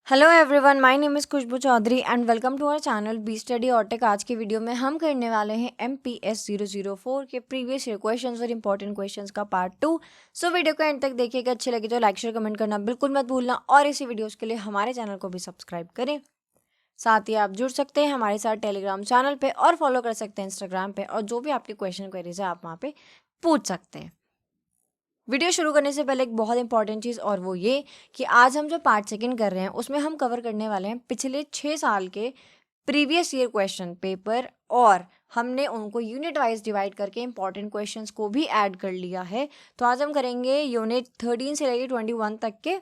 Hello everyone, my name is Khushboo Chaudhary and welcome to our channel B study और tech. आज की video में हम करने वाले हैं MPS 004 के प्रीवियस ईयर क्वेश्चंस और इंपॉर्टेंट क्वेश्चंस का पार्ट 2। सो वीडियो को एंड तक देखिएगा। अच्छी लगी तो लाइक शेयर कमेंट करना बिल्कुल मत भूलना और इसी वीडियोस के लिए हमारे चैनल को भी सब्सक्राइब करें। साथ ही आप जुड़ सकते हैं हमारे साथ टेलीग्राम चैनल पे और फॉलो कर सकते हैं इंस्टाग्राम पे, और जो भी आपकी क्वेश्चन क्वेरीज है आप वहाँ पे पूछ सकते हैं। वीडियो शुरू करने से पहले एक बहुत इंपॉर्टेंट चीज़, और वो ये कि आज हम जो पार्ट सेकंड कर रहे हैं उसमें हम कवर करने वाले हैं पिछले 6 साल के प्रीवियस ईयर क्वेश्चन पेपर, और हमने उनको यूनिट वाइज डिवाइड करके इंपॉर्टेंट क्वेश्चंस को भी ऐड कर लिया है। तो आज हम करेंगे यूनिट 13 से लेकर 21 तक के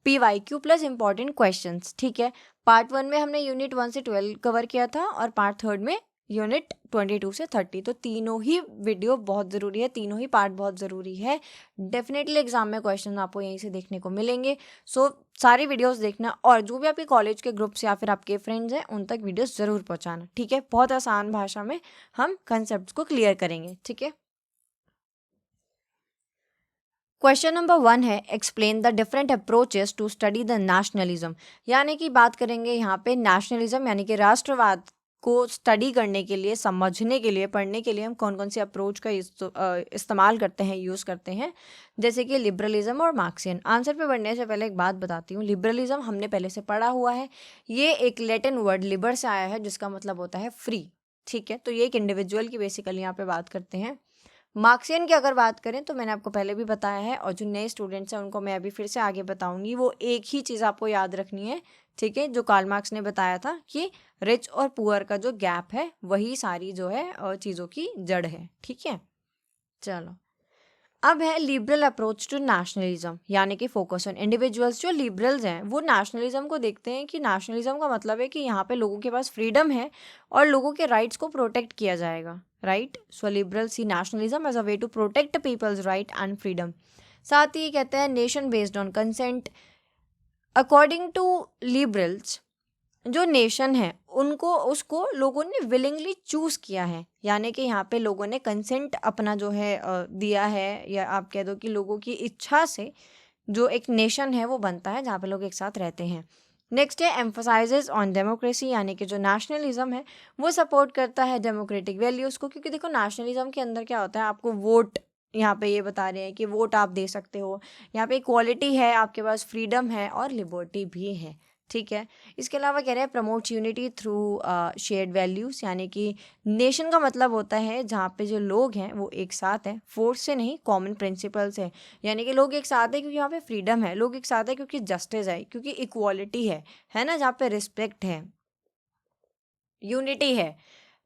PYQ प्लस इंपॉर्टेंट क्वेश्चंस। ठीक है, पार्ट 1 में हमने यूनिट 1 से 12 कवर किया था और पार्ट 3 में यूनिट 22 से 30। तो तीनों ही वीडियो बहुत ज़रूरी है, तीनों ही पार्ट बहुत ज़रूरी है। डेफिनेटली एग्जाम में क्वेश्चन आपको यहीं से देखने को मिलेंगे। सो सारी वीडियोस देखना, और जो भी आपके कॉलेज के ग्रुप्स या फिर आपके फ्रेंड्स हैं उन तक वीडियोस ज़रूर पहुंचाना। ठीक है, बहुत आसान भाषा में हम कंसेप्ट को क्लियर करेंगे। ठीक है, क्वेश्चन नंबर 1 है explain the different approaches to study the nationalism. यानी कि बात करेंगे यहाँ पे नेशनलिज्म यानी कि राष्ट्रवाद को स्टडी करने के लिए, समझने के लिए, पढ़ने के लिए हम कौन कौन सी अप्रोच का इस्तेमाल करते हैं, यूज़ करते हैं, जैसे कि लिबरलिज्म और मार्क्सियन। आंसर पे बढ़ने से पहले एक बात बताती हूँ। लिबरलिज्म हमने पहले से पढ़ा हुआ है। ये एक लैटिन वर्ड लिबर से आया है जिसका मतलब होता है फ्री। ठीक है, तो ये एक इंडिविजुअल की बेसिकली यहाँ पे बात करते हैं। मार्क्सियन की अगर बात करें तो मैंने आपको पहले भी बताया है, और जो नए स्टूडेंट्स हैं उनको मैं अभी फिर से आगे बताऊंगी। वो एक ही चीज़ आपको याद रखनी है, ठीक है, जो कार्ल मार्क्स ने बताया था कि रिच और पुअर का जो गैप है वही सारी जो है चीज़ों की जड़ है। ठीक है, चलो अब है लिबरल अप्रोच टू नेशनलिज्म, यानी कि फोकस ऑन इंडिविजुअल्स। जो लिबरल्स हैं वो नेशनलिज्म को देखते हैं कि नेशनलिज्म का मतलब है कि यहाँ पे लोगों के पास फ्रीडम है और लोगों के राइट्स को प्रोटेक्ट किया जाएगा। Right, so liberals see nationalism as a way to protect people's right and freedom. साथ ही कहते हैं nation based on consent. According to liberals, जो नेशन है उनको उसको लोगों ने विलिंगली चूज किया है, यानी कि यहाँ पे लोगों ने कंसेंट अपना जो है दिया है, या आप कह दो कि लोगों की इच्छा से जो एक नेशन है वो बनता है जहाँ पे लोग एक साथ रहते हैं। नेक्स्ट है एम्फोसाइजेज ऑन डेमोक्रेसी, यानी कि जो नेशनलिज्म है वो सपोर्ट करता है डेमोक्रेटिक वैल्यूज़ को। क्योंकि देखो नेशनलिज्म के अंदर क्या होता है, आपको वोट, यहाँ पे ये बता रहे हैं कि वोट आप दे सकते हो, यहाँ पे इक्वालिटी है, आपके पास फ्रीडम है और लिबर्टी भी है। ठीक है, इसके अलावा कह रहे हैं promote unity through shared values, यानी कि नेशन का मतलब होता है जहाँ पे जो लोग हैं वो एक साथ हैं, फोर्स से नहीं, कॉमन प्रिंसिपल्स है। यानी कि लोग एक साथ हैं क्योंकि यहाँ पे फ्रीडम है, लोग एक साथ हैं क्योंकि जस्टिस है, क्योंकि इक्वालिटी है ना, जहाँ पे रिस्पेक्ट है, यूनिटी है।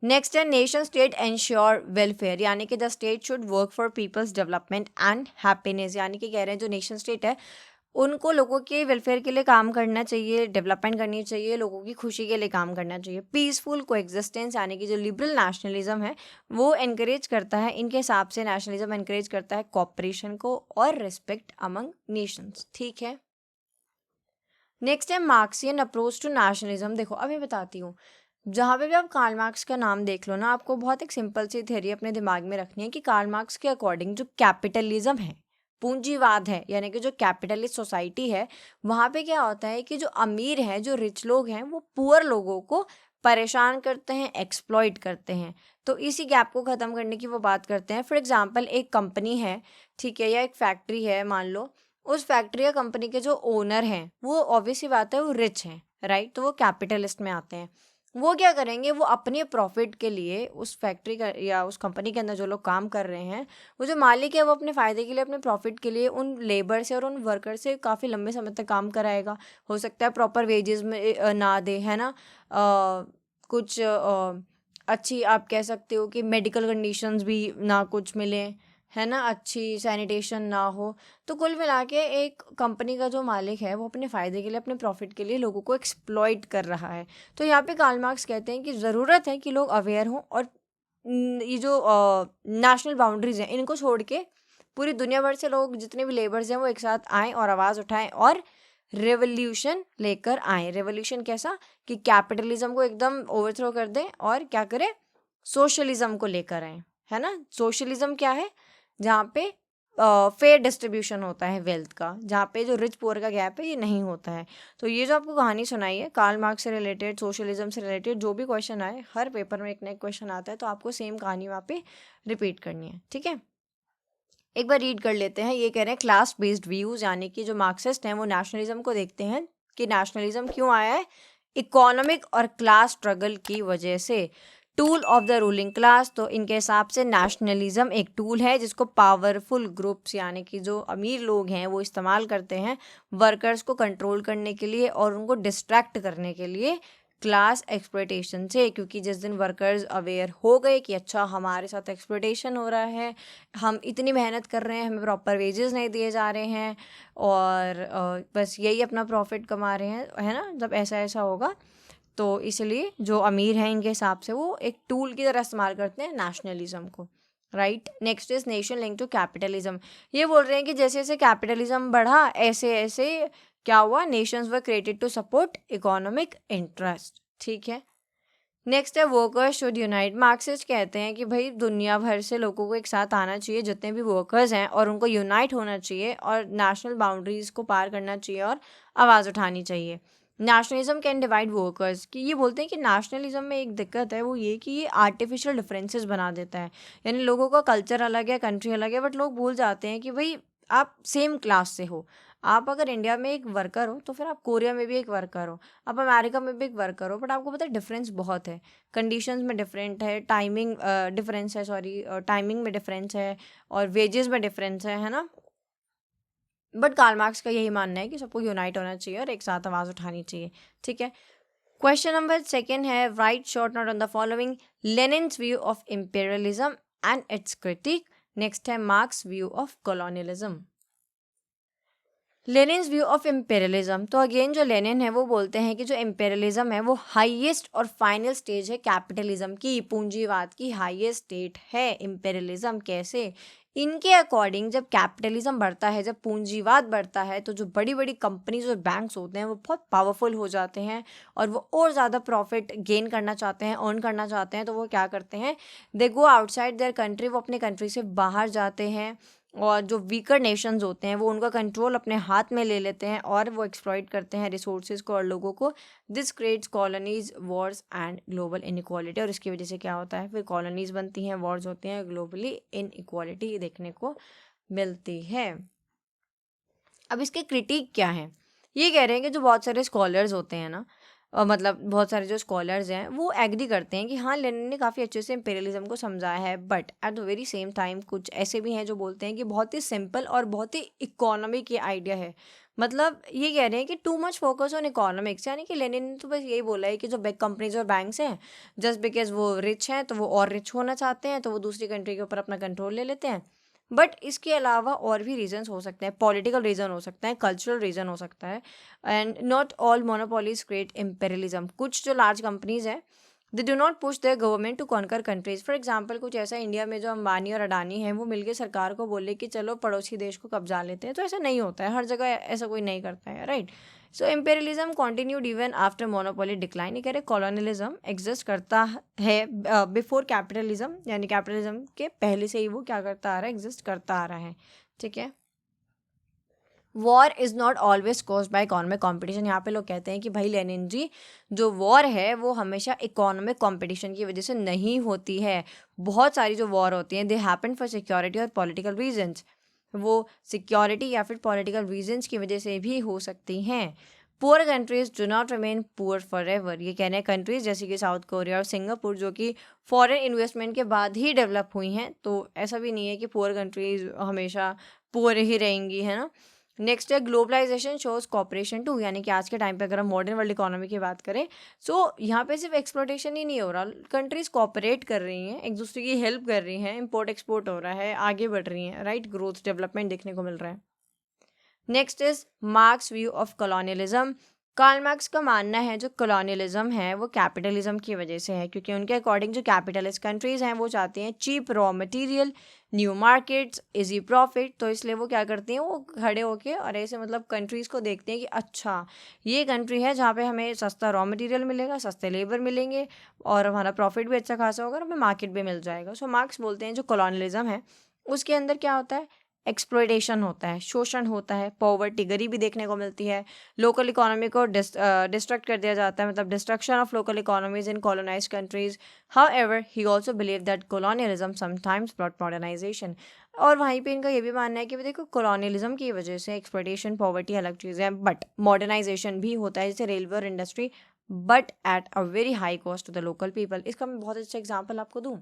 नेक्स्ट है नेशन स्टेट एंश्योर वेलफेयर, यानी कि the state should work for people's development and happiness. यानी कि कह रहे हैं जो नेशन स्टेट है उनको लोगों के वेलफेयर के लिए काम करना चाहिए, डेवलपमेंट करनी चाहिए, लोगों की खुशी के लिए काम करना चाहिए। पीसफुल कोएग्जिस्टेंस, यानी कि जो लिबरल नेशनलिज्म है वो एनकरेज करता है, इनके हिसाब से नेशनलिज्म एनकरेज करता है कॉपरेशन को और रिस्पेक्ट अमंग नेशंस। ठीक है, नेक्स्ट है मार्क्सियन अप्रोच टू नेशनलिज्म। देखो अभी बताती हूँ, जहाँ पे भी आप कार्ल मार्क्स का नाम देख लो ना, आपको बहुत एक सिंपल सी थ्योरी अपने दिमाग में रखनी है कि कार्ल मार्क्स के अकॉर्डिंग जो कैपिटलिज्म है, पूंजीवाद है, यानी कि जो कैपिटलिस्ट सोसाइटी है, वहाँ पे क्या होता है कि जो अमीर हैं, जो रिच लोग हैं, वो पुअर लोगों को परेशान करते हैं, एक्सप्लॉइट करते हैं। तो इसी गैप को ख़त्म करने की वो बात करते हैं। फॉर एग्जाम्पल एक कंपनी है, ठीक है, या एक फैक्ट्री है, मान लो उस फैक्ट्री या कंपनी के जो ओनर हैं वो ऑब्वियसली बात है वो रिच हैं, राइट, तो वो कैपिटलिस्ट में आते हैं। वो क्या करेंगे, वो अपने प्रॉफिट के लिए उस फैक्ट्री का या उस कंपनी के अंदर जो लोग काम कर रहे हैं, वो जो मालिक है वो अपने फ़ायदे के लिए, अपने प्रॉफिट के लिए उन लेबर से और उन वर्कर से काफ़ी लंबे समय तक काम कराएगा। हो सकता है प्रॉपर वेजेस में ना दे, है ना, कुछ अच्छी आप कह सकते हो कि मेडिकल कंडीशंस भी ना कुछ मिले, है ना, अच्छी सैनिटेशन ना हो। तो कुल मिला के एक कंपनी का जो मालिक है वो अपने फ़ायदे के लिए, अपने प्रॉफिट के लिए लोगों को एक्सप्लॉइट कर रहा है। तो यहाँ पे कार्ल मार्क्स कहते हैं कि ज़रूरत है कि लोग अवेयर हों और ये जो नेशनल बाउंड्रीज हैं इनको छोड़ के पूरी दुनिया भर से लोग, जितने भी लेबर्स हैं, वो एक साथ आएँ और आवाज़ उठाएं और रेवोल्यूशन लेकर आए। रेवोल्यूशन कैसा कि कैपिटलिज्म को एकदम ओवरथ्रो कर दें और क्या करें, सोशलिज्म को लेकर आए, है ना। सोशलिज्म क्या है, जहाँ पे फेयर डिस्ट्रीब्यूशन होता है वेल्थ का, जहाँ पे जो रिच पुअर का गैप है ये नहीं होता है। तो ये जो आपको कहानी सुनाई है कार्ल मार्क्स से रिलेटेड, सोशलिज्म से रिलेटेड, जो भी क्वेश्चन आए, हर पेपर में एक ना एक क्वेश्चन आता है, तो आपको सेम कहानी वहाँ पे रिपीट करनी है। ठीक है, एक बार रीड कर लेते हैं। ये कह रहे हैं क्लास बेस्ड व्यूज, यानी कि जो मार्क्सिस्ट हैं वो नेशनलिज्म को देखते हैं कि नेशनलिज्म क्यों आया है, इकोनॉमिक और क्लास स्ट्रगल की वजह से। Tool of the ruling class, तो इनके हिसाब से नेशनलिज्म एक टूल है जिसको पावरफुल ग्रुप्स यानी कि जो अमीर लोग हैं वो इस्तेमाल करते हैं वर्कर्स को कंट्रोल करने के लिए और उनको डिस्ट्रैक्ट करने के लिए क्लास एक्सप्लॉयटेशन से। क्योंकि जिस दिन वर्कर्स अवेयर हो गए कि अच्छा हमारे साथ एक्सप्लॉयटेशन हो रहा है, हम इतनी मेहनत कर रहे हैं, हमें प्रॉपर वेजेस नहीं दिए जा रहे हैं और बस यही अपना प्रॉफिट कमा रहे हैं, है ना, जब ऐसा ऐसा होगा तो इसलिए जो अमीर हैं इनके हिसाब से वो एक टूल की तरह इस्तेमाल करते हैं नेशनलिज्म को। Right, next is nation link to capitalism. ये बोल रहे हैं कि जैसे जैसे कैपिटलिज्म बढ़ा ऐसे ऐसे क्या हुआ, nations were created to support economic interest. ठीक है, नेक्स्ट है वर्कर्स शुड यूनाइट। मार्क्सिस्ट कहते हैं कि भाई दुनिया भर से लोगों को एक साथ आना चाहिए, जितने भी वर्कर्स हैं, और उनको यूनाइट होना चाहिए और नेशनल बाउंड्रीज को पार करना चाहिए और आवाज़ उठानी चाहिए। नेशनलिज्म कैन डिवाइड वर्कर्स, कि ये बोलते हैं कि नेशनलिज्म में एक दिक्कत है वो ये कि ये आर्टिफिशियल डिफरेंसेस बना देता है, यानी लोगों का कल्चर अलग है, कंट्री अलग है, बट लोग भूल जाते हैं कि भाई आप सेम क्लास से हो। आप अगर इंडिया में एक वर्कर हो तो फिर आप कोरिया में भी एक वर्कर हो, आप अमेरिका में भी एक वर्कर हो, बट आपको पता है डिफरेंस बहुत है, कंडीशंस में डिफरेंट है, टाइमिंग डिफरेंस है, सॉरी टाइमिंग में डिफरेंस है और वेजेस में डिफरेंस है ना। बट कार्ल मार्क्स का यही मानना है कि सबको यूनाइट होना चाहिए और एक साथ आवाज़ उठानी चाहिए। ठीक है, क्वेश्चन नंबर सेकेंड है right short note on the following, Lenin's view of imperialism and its critique. Next है Marx's view of colonialism. Lenin's view of imperialism, तो अगेन जो लेनिन है वो बोलते हैं कि जो इम्पेरियलिज्म है वो हाईएस्ट और फाइनल स्टेज है कैपिटलिज्म की, पूंजीवाद की हाईएस्ट स्टेट है इम्पेरियलिज्म। कैसे, इनके अकॉर्डिंग जब कैपिटलिज्म बढ़ता है, जब पूंजीवाद बढ़ता है, तो जो बड़ी बड़ी कंपनीज और बैंक्स होते हैं वो बहुत पावरफुल हो जाते हैं और वो और ज़्यादा प्रॉफिट गेन करना चाहते हैं, अर्न करना चाहते हैं, तो वो क्या करते हैं, दे गो आउटसाइड देयर कंट्री, वो अपने कंट्री से बाहर जाते हैं और जो वीकर नेशंस होते हैं वो उनका कंट्रोल अपने हाथ में ले लेते हैं और वो एक्सप्लॉइट करते हैं रिसोर्सेज को और लोगों को। This creates colonies, Wars and global inequality, और इसकी वजह से क्या होता है, फिर कॉलोनीज बनती हैं, वॉर्स होती हैं, ग्लोबली इनइक्वालिटी देखने को मिलती है। अब इसके क्रिटिक क्या है, ये कह रहे हैं कि जो बहुत सारे स्कॉलर्स होते हैं ना, मतलब बहुत सारे जो स्कॉलर्स हैं वो एग्री करते हैं कि हाँ लेनिन ने काफ़ी अच्छे से इम्पेरियलिज्म को समझाया है, but at the very same time कुछ ऐसे भी हैं जो बोलते हैं कि बहुत ही सिंपल और बहुत ही इकोनॉमिक ये आइडिया है। मतलब ये कह रहे हैं कि too much focus on economics, यानी कि लेनिन ने तो बस यही बोला है कि जो बिग कंपनीज और बैंक्स हैं जस्ट बिकॉज वो रिच हैं तो वो और रिच होना चाहते हैं, तो वो दूसरी कंट्री के ऊपर अपना कंट्रोल ले लेते हैं। बट इसके अलावा और भी रीजंस हो सकते हैं, पॉलिटिकल रीज़न हो सकता है, कल्चरल रीज़न हो सकता है, and not all monopolies create imperialism. कुछ जो लार्ज कंपनीज हैं they do not push their government to conquer countries. For example कुछ ऐसा इंडिया में जो अंबानी और अडानी हैं वो मिलकर सरकार को बोले कि चलो पड़ोसी देश को कब्जा लेते हैं, तो ऐसा नहीं होता है, हर जगह ऐसा कोई नहीं करता है, right. So imperialism continued even after monopoly decline. ये कह रहे कॉलोनियलिज्म एग्जिस्ट करता है बिफोर कैपिटलिज्म, यानी कैपिटलिज्म के पहले से ही वो क्या करता आ रहा है, एग्जिस्ट करता आ रहा है। ठीक है, war is not always caused by economic competition. यहाँ पे लोग कहते हैं कि भाई लेनिन जी जो वॉर है वो हमेशा इकोनॉमिक कॉम्पिटिशन की वजह से नहीं होती है, बहुत सारी जो वॉर होती हैं दे हैपन फॉर सिक्योरिटी और पॉलिटिकल रीजंस, वो सिक्योरिटी या फिर पॉलिटिकल रीजंस की वजह से भी हो सकती हैं। Poor countries do not remain poor for ever. ये कहने हैं कंट्रीज जैसे कि साउथ कोरिया और सिंगापुर जो कि फॉरेन इन्वेस्टमेंट के बाद ही डेवलप हुई हैं, तो ऐसा भी नहीं है कि पुअर कंट्रीज हमेशा पुअर ही रहेंगी, है ना। नेक्स्ट है ग्लोबलाइजेशन शोज कॉपरेशन टू, यानी कि आज के टाइम पे अगर हम मॉडर्न वर्ल्ड इकोनॉमी की बात करें सो यहाँ पे सिर्फ एक्सप्लोटेशन ही नहीं हो रहा, कंट्रीज कॉपरेट कर रही हैं, एक दूसरे की हेल्प कर रही हैं, इम्पोर्ट एक्सपोर्ट हो रहा है, आगे बढ़ रही हैं, राइट, ग्रोथ डेवलपमेंट देखने को मिल रहा है। Next is Marx view of colonialism. Karl Marx का मानना है जो कॉलोनियलिज्म है वो कैपिटलिज्म की वजह से है, क्योंकि उनके अकॉर्डिंग जो कैपिटलिस्ट कंट्रीज हैं वो चाहती हैं cheap raw material, new markets, easy profit, तो इसलिए वो क्या करती हैं, वो खड़े होके और ऐसे मतलब कंट्रीज़ को देखते हैं कि अच्छा ये कंट्री है जहाँ पे हमें सस्ता रॉ मटेरियल मिलेगा, सस्ते लेबर मिलेंगे और हमारा प्रॉफिट भी अच्छा खासा होगा और हमें मार्केट भी मिल जाएगा। सो मार्क्स बोलते हैं जो कॉलोनियलिज्म है उसके अंदर क्या होता है, एक्सप्लॉयटेशन होता है, शोषण होता है, पॉवर्टी, गरीबी देखने को मिलती है, लोकल इकोनॉमी को डिस्ट्रक्ट कर दिया जाता है, मतलब destruction of local economies in colonized countries. However he also believe that colonialism sometimes brought modernization. और वहीं पे इनका ये भी मानना है कि देखो कॉलोनियलिज्म की वजह से एक्सप्लॉयटेशन, पॉवर्टी अलग चीज़ है, बट मॉडर्नाइजेशन भी होता है, जैसे रेलवे और industry, but at a very high cost to the local people. इसका मैं बहुत अच्छा एग्जाम्पल आपको दूँ,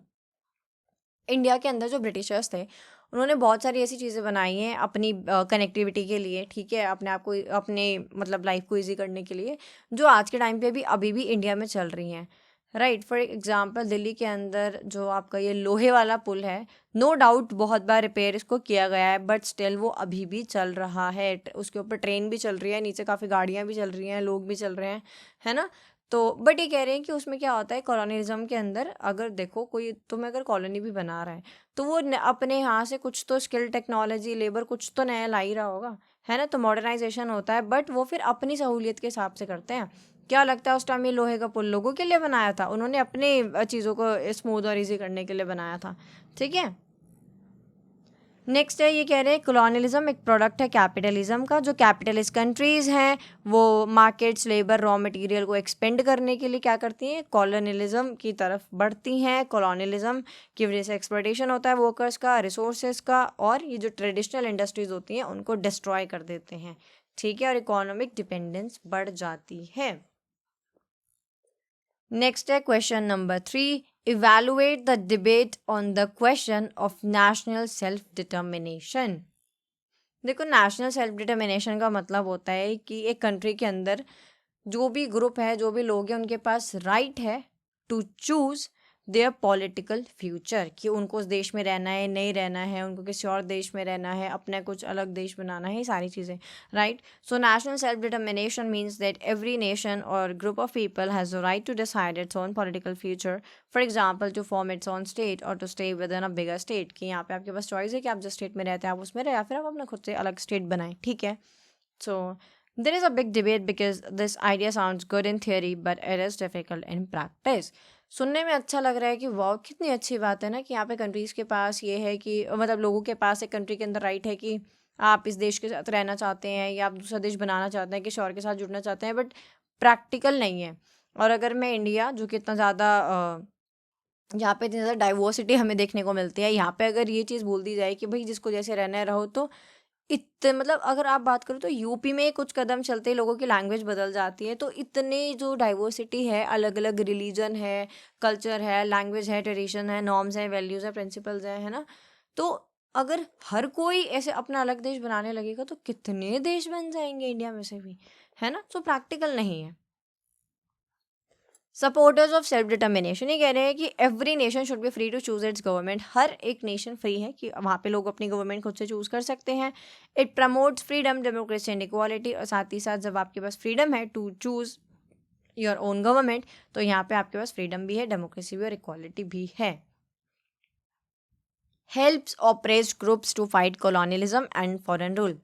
इंडिया के अंदर जो ब्रिटिशर्स थे उन्होंने बहुत सारी ऐसी चीज़ें बनाई हैं अपनी कनेक्टिविटी के लिए, ठीक है, अपने आप को, अपने मतलब लाइफ को इजी करने के लिए, जो आज के टाइम पे भी अभी भी इंडिया में चल रही हैं। राइट, फॉर एग्जांपल दिल्ली के अंदर जो आपका ये लोहे वाला पुल है, नो डाउट बहुत बार रिपेयर इसको किया गया है, बट स्टिल वो अभी भी चल रहा है। उसके ऊपर ट्रेन भी चल रही है, नीचे काफ़ी गाड़ियाँ भी चल रही हैं, लोग भी चल रहे हैं, है ना। तो बट ये कह रहे हैं कि उसमें क्या होता है, कॉलोनिज्म के अंदर अगर देखो कोई तुम्हें अगर कॉलोनी भी बना रहा है तो वो अपने यहाँ से कुछ तो स्किल, टेक्नोलॉजी, लेबर कुछ तो नया ला ही रहा होगा, है ना। तो मॉडर्नाइजेशन होता है, बट वो फिर अपनी सहूलियत के हिसाब से करते हैं। क्या लगता है उस टाइम ये लोहे का पुल लोगों के लिए बनाया था? उन्होंने अपने चीज़ों को स्मूथ और इजी करने के लिए बनाया था, ठीक है। नेक्स्ट है, ये कह रहे हैं कॉलोनियलिज्म एक प्रोडक्ट है कैपिटलिज्म का। जो कैपिटलिस्ट कंट्रीज़ हैं वो मार्केट्स, लेबर, रॉ मटेरियल को एक्सपेंड करने के लिए क्या करती हैं, कॉलोनियलिज्म की तरफ बढ़ती हैं। कॉलोनियलिज्म की वजह से एक्सप्लॉयटेशन होता है वर्कर्स का, रिसोर्सेज का, और ये जो ट्रेडिशनल इंडस्ट्रीज होती हैं उनको डिस्ट्रॉय कर देते हैं, ठीक है, और इकोनॉमिक डिपेंडेंस बढ़ जाती है। नेक्स्ट है question number 3, evaluate the debate on the question of national self determination. देखो, नेशनल सेल्फ डिटर्मिनेशन का मतलब होता है कि एक कंट्री के अंदर जो भी ग्रुप है, जो भी लोग हैं, उनके पास राइट है to choose their political future, कि उनको उस देश में रहना है, नहीं रहना है, उनको किसी और देश में रहना है, अपना कुछ अलग देश बनाना है, ये सारी चीज़ें, right. So national self determination means that every nation और group of people has the right to decide its own political future, for example to form its own state और to stay within a bigger state, कि यहाँ पे आपके पास choice है कि आप जिस स्टेट में रहते हैं आप उसमें रहे, या फिर आप अपना खुद से अलग स्टेट बनाएं, ठीक है। So there is a big debate because this idea sounds good in theory but it is difficult in practice. सुनने में अच्छा लग रहा है कि वाह कितनी अच्छी बात है ना, कि यहाँ पे कंट्रीज़ के पास ये है कि मतलब लोगों के पास एक कंट्री के अंदर राइट है कि आप इस देश के साथ रहना चाहते हैं या आप दूसरा देश बनाना चाहते हैं, किसी और के साथ जुड़ना चाहते हैं, बट प्रैक्टिकल नहीं है। और अगर मैं इंडिया जो कि इतना ज़्यादा यहाँ पे इतनी ज़्यादा डाइवर्सिटी हमें देखने को मिलती है, यहाँ पे अगर ये चीज़ बोल दी जाए कि भाई जिसको जैसे रहना है रहो, तो मतलब अगर आप बात करो तो यूपी में कुछ कदम चलते ही लोगों की लैंग्वेज बदल जाती है। तो इतने जो डाइवर्सिटी है, अलग अलग रिलीजन है, कल्चर है, लैंग्वेज है, ट्रेडिशन है, नॉर्म्स है, वैल्यूज़ है, प्रिंसिपल्स है ना। तो अगर हर कोई ऐसे अपना अलग देश बनाने लगेगा तो कितने देश बन जाएंगे इंडिया में से भी, है ना। तो प्रैक्टिकल नहीं है। सपोर्टर्स ऑफ सेल्फ डिटर्मिनेशन ये कह रहे हैं कि every nation should be free to choose its government. हर एक नेशन फ्री है कि वहाँ पे लोग अपनी गवर्नमेंट खुद से चूज कर सकते हैं। It promotes freedom, democracy and equality. और साथ ही साथ जब आपके पास फ्रीडम है to choose your own government, तो यहाँ पे आपके पास फ्रीडम भी है, डेमोक्रेसी भी और इक्वालिटी भी है। Helps oppressed groups to fight colonialism and foreign rule.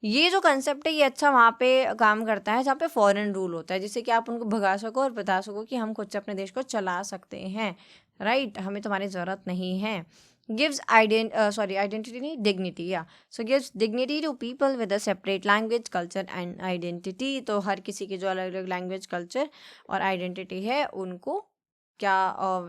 ये जो कंसेप्ट है ये अच्छा वहाँ पे काम करता है जहाँ पे फॉरेन रूल होता है, जिससे कि आप उनको भगा सको और बता सको कि हम खुद से अपने देश को चला सकते हैं, राइट, हमें तुम्हारी ज़रूरत नहीं है। गिव्स आइडेंटिटी नहीं, डिग्निटी, या so gives dignity to people with a separate language, culture and identity. तो हर किसी की जो अलग अलग लैंग्वेज, कल्चर और आइडेंटिटी है उनको क्या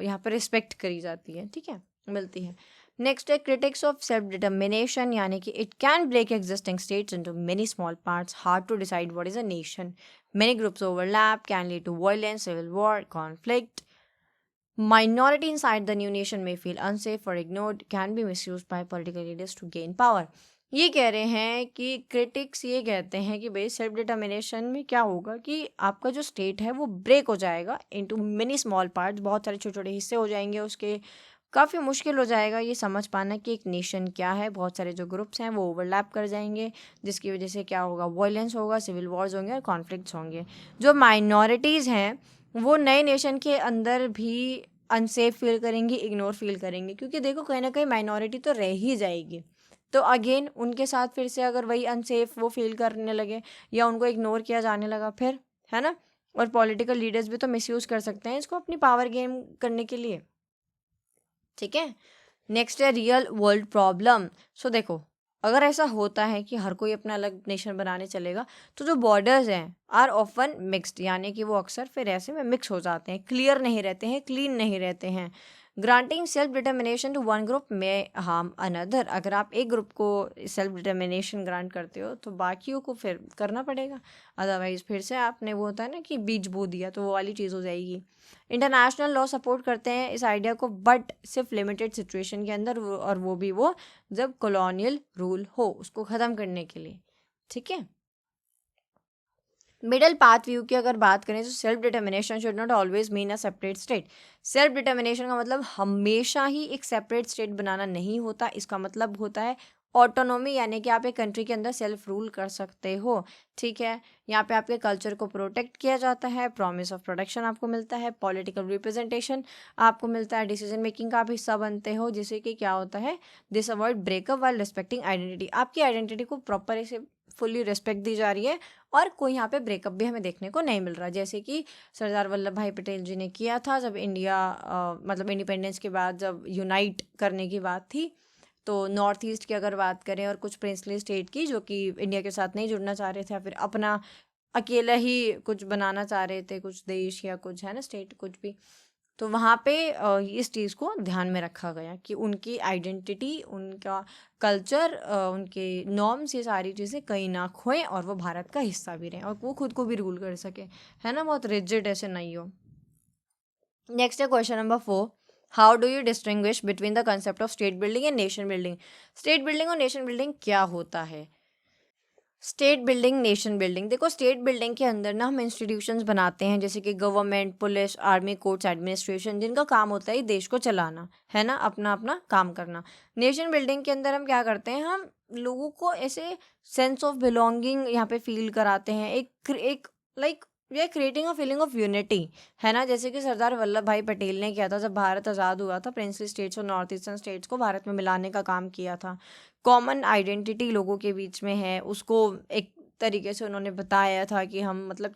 यहाँ पर रिस्पेक्ट करी जाती है, ठीक है, मिलती है। नेक्स्ट है क्रिटिक्स ऑफ सेल्फ डिटर्मिनेशन, यानी कि it can break existing states into many small parts, hard to decide what is a nation, many groups overlap, can lead to violence, civil war, conflict, minority inside the new nation may feel unsafe or ignored, can be misused by political leaders to gain power। ये कह रहे हैं कि critics ये कहते हैं कि भाई सेल्फ डिटर्मिनेशन में क्या होगा कि आपका जो स्टेट है वो ब्रेक हो जाएगा इनटू मेनी स्मॉल पार्ट्स, बहुत सारे छोटे छोटे हिस्से हो जाएंगे उसके, काफ़ी मुश्किल हो जाएगा ये समझ पाना कि एक नेशन क्या है, बहुत सारे जो ग्रुप्स हैं वो ओवरलैप कर जाएंगे, जिसकी वजह से क्या होगा, वायलेंस होगा, सिविल वॉर्स होंगे और कॉन्फ्लिक्ट्स होंगे। जो माइनॉरिटीज़ हैं वो नए नेशन के अंदर भी अनसेफ फील करेंगी, इग्नोर फील करेंगे, क्योंकि देखो कहीं ना कहीं माइनॉरिटी तो रह ही जाएगी। तो अगेन उनके साथ फिर से अगर वही अनसेफ वो फील करने लगे या उनको इग्नोर किया जाने लगा फिर, है ना। और पॉलिटिकल लीडर्स भी तो मिसयूज़ कर सकते हैं इसको अपनी पावर गेम करने के लिए, ठीक है। नेक्स्ट है रियल वर्ल्ड प्रॉब्लम। सो देखो अगर ऐसा होता है कि हर कोई अपना अलग नेशन बनाने चलेगा तो जो बॉर्डर्स हैं आर ऑफन मिक्स्ड, यानी कि वो अक्सर फिर ऐसे में मिक्स हो जाते हैं, क्लियर नहीं रहते हैं, क्लीन नहीं रहते हैं। Granting self determination to one group may harm another, अगर आप एक ग्रुप को सेल्फ डिटर्मिनेशन ग्रांट करते हो तो बाकियों को फिर करना पड़ेगा, अदरवाइज फिर से आपने वो होता है ना कि बीज बो दिया तो वो वाली चीज़ हो जाएगी। इंटरनेशनल लॉ सपोर्ट करते हैं इस आइडिया को, बट सिर्फ लिमिटेड सिचुएशन के अंदर, और वो भी वो जब कॉलोनियल रूल हो उसको ख़त्म करने के लिए। ठीक है, मिडल पाथ व्यू की अगर बात करें तो self determination should not always mean a separate state. Self determination का मतलब हमेशा ही एक सेपरेट स्टेट बनाना नहीं होता, इसका मतलब होता है ऑटोनॉमी, यानी कि आप एक कंट्री के अंदर सेल्फ रूल कर सकते हो। ठीक है, यहाँ पे आपके कल्चर को प्रोटेक्ट किया जाता है, प्रॉमिस ऑफ प्रोटेक्शन आपको मिलता है, पॉलिटिकल रिप्रेजेंटेशन आपको मिलता है, डिसीजन मेकिंग का आप हिस्सा बनते हो, जिससे कि क्या होता है, this avoid breakup while respecting identity, आपकी आइडेंटिटी को प्रॉपर ऐसे फुल्ली रिस्पेक्ट दी जा रही है और कोई यहाँ पे ब्रेकअप भी हमें देखने को नहीं मिल रहा, जैसे कि सरदार वल्लभ भाई पटेल जी ने किया था जब इंडिया मतलब इंडिपेंडेंस के बाद जब यूनाइट करने की बात थी। तो नॉर्थ ईस्ट की अगर बात करें और कुछ प्रिंसली स्टेट की जो कि इंडिया के साथ नहीं जुड़ना चाह रहे थे या फिर अपना अकेला ही कुछ बनाना चाह रहे थे, कुछ देश या कुछ है ना स्टेट कुछ भी, तो वहाँ पे इस चीज़ को ध्यान में रखा गया कि उनकी आइडेंटिटी, उनका कल्चर, उनके नॉर्म्स, ये सारी चीज़ें कहीं ना खोएं और वो भारत का हिस्सा भी रहें और वो खुद को भी रूल कर सके, है ना, बहुत रिजिड ऐसे नहीं हो। नेक्स्ट है question number 4, how do you distinguish between the concept of state building and nation building. State building और नेशन बिल्डिंग क्या होता है। स्टेट बिल्डिंग, नेशन बिल्डिंग, देखो स्टेट बिल्डिंग के अंदर ना हम इंस्टीट्यूशंस बनाते हैं जैसे कि government, police, army, courts, administration, जिनका काम होता है देश को चलाना, है ना, अपना अपना काम करना। नेशन बिल्डिंग के अंदर हम क्या करते हैं, हम लोगों को ऐसे सेंस ऑफ बिलोंगिंग यहाँ पे फील कराते हैं, एक like we are creating a feeling of unity, है ना, जैसे कि सरदार वल्लभ भाई पटेल ने किया था जब भारत आज़ाद हुआ था, प्रिंसली स्टेट्स और नॉर्थ ईस्टर्न स्टेट्स को भारत में मिलाने का काम किया था। कॉमन आइडेंटिटी लोगों के बीच में है, उसको एक तरीके से उन्होंने बताया था कि हम मतलब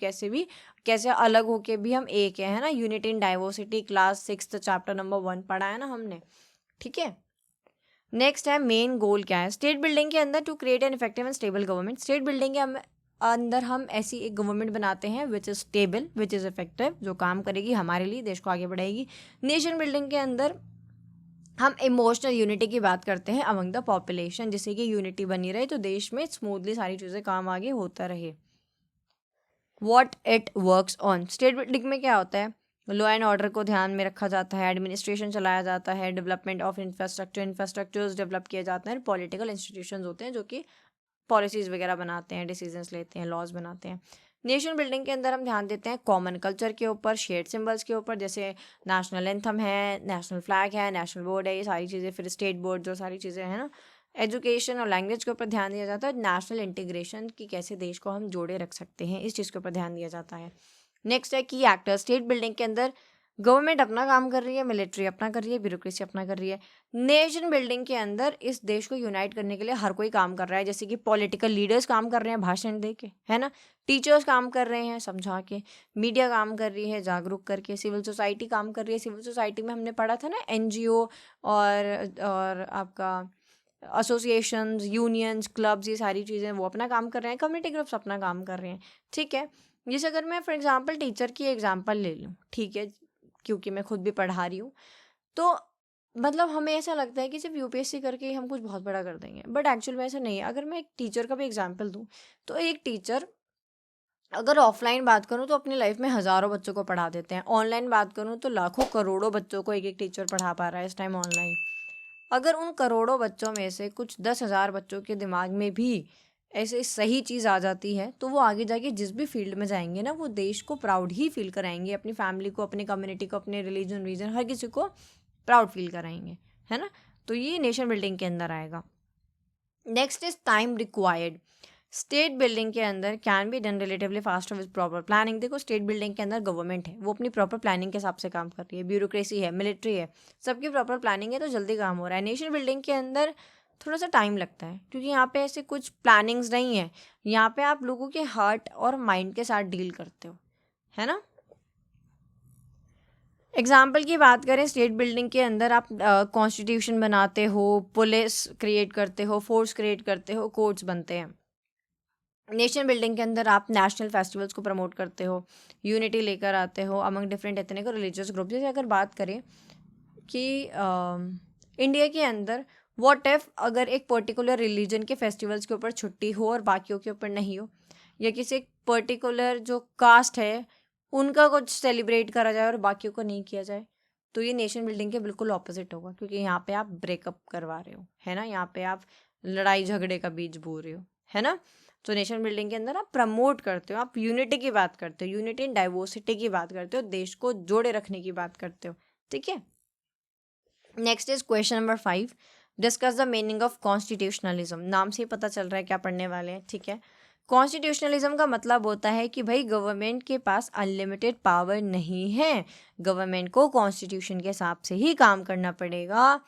कैसे अलग होके भी हम एक है ना, unity in diversity, class 6 chapter number 1 पढ़ा है ना हमने। ठीक है, नेक्स्ट है मेन गोल क्या है स्टेट बिल्डिंग के अंदर, to create an effective and stable government. State building के अंदर हम ऐसी एक गवर्नमेंट बनाते हैं which is stable, which is effective, जो काम करेगी हमारे लिए, देश को आगे बढ़ाएगी। नेशन बिल्डिंग के अंदर हम इमोशनल यूनिटी की बात करते हैं अमंग द पॉपुलेशन, जिससे कि यूनिटी बनी रहे तो देश में स्मूथली सारी चीज़ें काम आगे होता रहे। What it works on, state building में क्या होता है, लॉ एंड ऑर्डर को ध्यान में रखा जाता है, एडमिनिस्ट्रेशन चलाया जाता है, डेवलपमेंट ऑफ इंफ्रास्ट्रक्चर्स डेवलप किए जाते हैं, पॉलिटिकल इंस्टीट्यूशंस होते हैं जो कि पॉलिसीज़ वगैरह बनाते हैं, डिसीजंस लेते हैं, लॉज बनाते हैं। नेशन बिल्डिंग के अंदर हम ध्यान देते हैं कॉमन कल्चर के ऊपर, शेयर्ड सिंबल्स के ऊपर, जैसे नेशनल एंथम है, नेशनल फ्लैग है, नेशनल बोर्ड है, ये सारी चीज़ें, फिर स्टेट बोर्ड, जो सारी चीज़ें हैं ना। एजुकेशन और लैंग्वेज के ऊपर ध्यान दिया जाता है, नेशनल इंटीग्रेशन की कैसे देश को हम जोड़े रख सकते हैं, इस चीज़ के ऊपर ध्यान दिया जाता है। नेक्स्ट है की एक्टर, स्टेट बिल्डिंग के अंदर गवर्नमेंट अपना काम कर रही है, मिलिट्री अपना कर रही है, ब्यूरोक्रेसी अपना कर रही है। नेशन बिल्डिंग के अंदर इस देश को यूनाइट करने के लिए हर कोई काम कर रहा है, जैसे कि पॉलिटिकल लीडर्स काम कर रहे हैं भाषण दे के, है ना, टीचर्स काम कर रहे हैं समझा के, मीडिया काम कर रही है जागरूक करके, सिविल सोसाइटी काम कर रही है। सिविल सोसाइटी में हमने पढ़ा था ना एनजीओ और आपका एसोसिएशंस, यूनियंस, क्लब्स, ये सारी चीज़ें वो अपना काम कर रहे हैं, कम्युनिटी ग्रुप्स अपना काम कर रहे हैं। ठीक है, जैसे अगर मैं फॉर एग्जांपल टीचर की एग्जांपल ले लूँ, ठीक है, क्योंकि मैं खुद भी पढ़ा रही हूँ, तो मतलब हमें ऐसा लगता है कि सिर्फ यूपीएससी करके ही हम कुछ बहुत बड़ा कर देंगे, बट एक्चुअल में ऐसा नहीं है। अगर मैं एक टीचर का भी एग्जांपल दूँ, तो एक टीचर अगर ऑफलाइन बात करूँ तो अपनी लाइफ में हज़ारों बच्चों को पढ़ा देते हैं, ऑनलाइन बात करूँ तो लाखों करोड़ों बच्चों को एक एक टीचर पढ़ा पा रहा है इस टाइम ऑनलाइन। अगर उन करोड़ों बच्चों में से कुछ 10,000 बच्चों के दिमाग में भी ऐसे सही चीज़ आ जाती है, तो वो आगे जाके जिस भी फील्ड में जाएंगे ना, वो देश को प्राउड ही फील कराएंगे, अपनी फैमिली को, अपनी कम्युनिटी को, अपने रिलीजन रीजन हर किसी को प्राउड फील कराएंगे, है ना। तो ये नेशन बिल्डिंग के अंदर आएगा। Next is time required, state building के अंदर can be done relatively faster with proper planning. देखो स्टेट बिल्डिंग के अंदर गवर्नमेंट है, वो अपनी प्रॉपर प्लानिंग के हिसाब से काम कर रही है, ब्यूरोक्रेसी है, मिलिट्री है, सबकी प्रॉपर प्लानिंग है, तो जल्दी काम हो रहा है। नेशन बिल्डिंग के अंदर थोड़ा सा टाइम लगता है, क्योंकि यहाँ पे ऐसे कुछ प्लानिंग्स नहीं है, यहाँ पे आप लोगों के हार्ट और माइंड के साथ डील करते हो, है ना। एग्जाम्पल की बात करें, स्टेट बिल्डिंग के अंदर आप कॉन्स्टिट्यूशन बनाते हो, पुलिस क्रिएट करते हो, फोर्स क्रिएट करते हो, कोर्ट्स बनते हैं। नेशन बिल्डिंग के अंदर आप नेशनल फेस्टिवल्स को प्रमोट करते हो, यूनिटी लेकर आते हो अमंग डिफरेंट एथनिक और रिलीजियस ग्रुप। जैसे अगर बात करें कि इंडिया के अंदर व्हाट इफ अगर एक पर्टिकुलर रिलीजन के फेस्टिवल्स के ऊपर छुट्टी हो और बाकियों के ऊपर नहीं हो, या किसी एक पर्टिकुलर जो कास्ट है उनका कुछ सेलिब्रेट करा जाए और बाकियों को नहीं किया जाए, तो ये नेशन बिल्डिंग के बिल्कुल ऑपोजिट होगा, क्योंकि यहाँ पे आप ब्रेकअप करवा रहे हो, है ना, यहाँ पे आप लड़ाई झगड़े का बीज बो रहे हो, है ना। तो नेशन बिल्डिंग के अंदर आप प्रमोट करते हो, आप यूनिटी की बात करते हो, यूनिटी इन डाइवर्सिटी की बात करते हो, देश को जोड़े रखने की बात करते हो, ठीक है। Next is question number 5, discuss the meaning of constitutionalism. नाम से ही पता चल रहा है क्या पढ़ने वाले हैं, ठीक है। कॉन्स्टिट्यूशनलिज्म का मतलब होता है कि भाई गवर्नमेंट के पास अनलिमिटेड पावर नहीं है, गवर्नमेंट को कॉन्स्टिट्यूशन के हिसाब से ही काम करना पड़ेगा,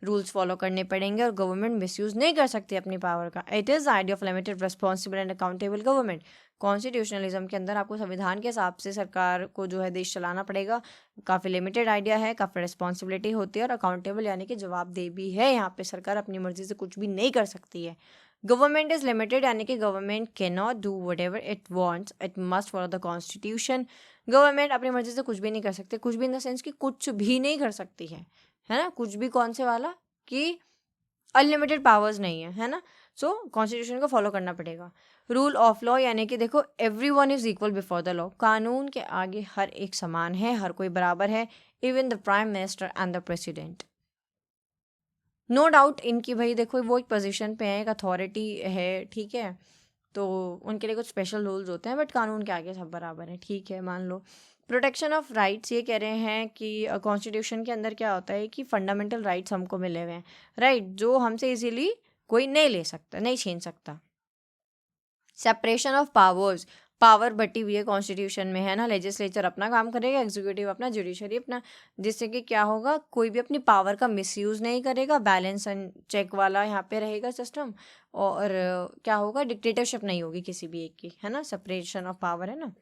रूल्स फॉलो करने पड़ेंगे और गवर्नमेंट मिसयूज नहीं कर सकती अपनी पावर का। It is idea of limited responsible and accountable government. Constitutionalism के अंदर आपको संविधान के हिसाब से सरकार को जो है देश चलाना पड़ेगा, काफ़ी लिमिटेड आइडिया है, काफ़ी रिस्पॉन्सिबिलिटी होती है और अकाउंटेबल यानी कि जवाबदेह भी है। यहाँ पे सरकार अपनी मर्जी से कुछ भी नहीं कर सकती है। गवर्नमेंट इज लिमिटेड यानी कि government can not do what ever it wants, it must follow the constitution. Government अपनी मर्जी से कुछ भी नहीं कर सकती, कुछ भी इन द सेंस कि कुछ भी नहीं कर सकती है ना। कुछ भी कौन से वाला कि अनलिमिटेड पावर्स नहीं है ना। सो कॉन्स्टिट्यूशन को फॉलो करना पड़ेगा। रूल ऑफ लॉ यानी कि देखो everyone is equal before the law, कानून के आगे हर एक समान है, हर कोई बराबर है, even the prime minister and the president. No doubt इनकी भाई देखो वो एक पोजीशन पे है, एक अथॉरिटी है, ठीक है, तो उनके लिए कुछ स्पेशल रूल्स होते हैं, बट कानून के आगे सब बराबर है, ठीक है, मान लो। प्रोटेक्शन ऑफ राइट्स, ये कह रहे हैं कि कॉन्स्टिट्यूशन के अंदर क्या होता है कि फंडामेंटल राइट्स हमको मिले हुए हैं, राइट, जो हमसे इजीली कोई नहीं ले सकता, नहीं छीन सकता। सेपरेशन ऑफ पावर्स, पावर बटी हुई है कॉन्स्टिट्यूशन में, है ना। लेजिस्लेचर अपना काम करेगा, एग्जीक्यूटिव अपना, जुडिशरी अपना, जिससे कि क्या होगा, कोई भी अपनी पावर का मिसयूज नहीं करेगा, बैलेंस एंड चेक वाला यहाँ पे रहेगा सिस्टम, और क्या होगा, डिक्टेटरशिप नहीं होगी किसी भी एक की, है ना, सेपरेशन ऑफ पावर है ना।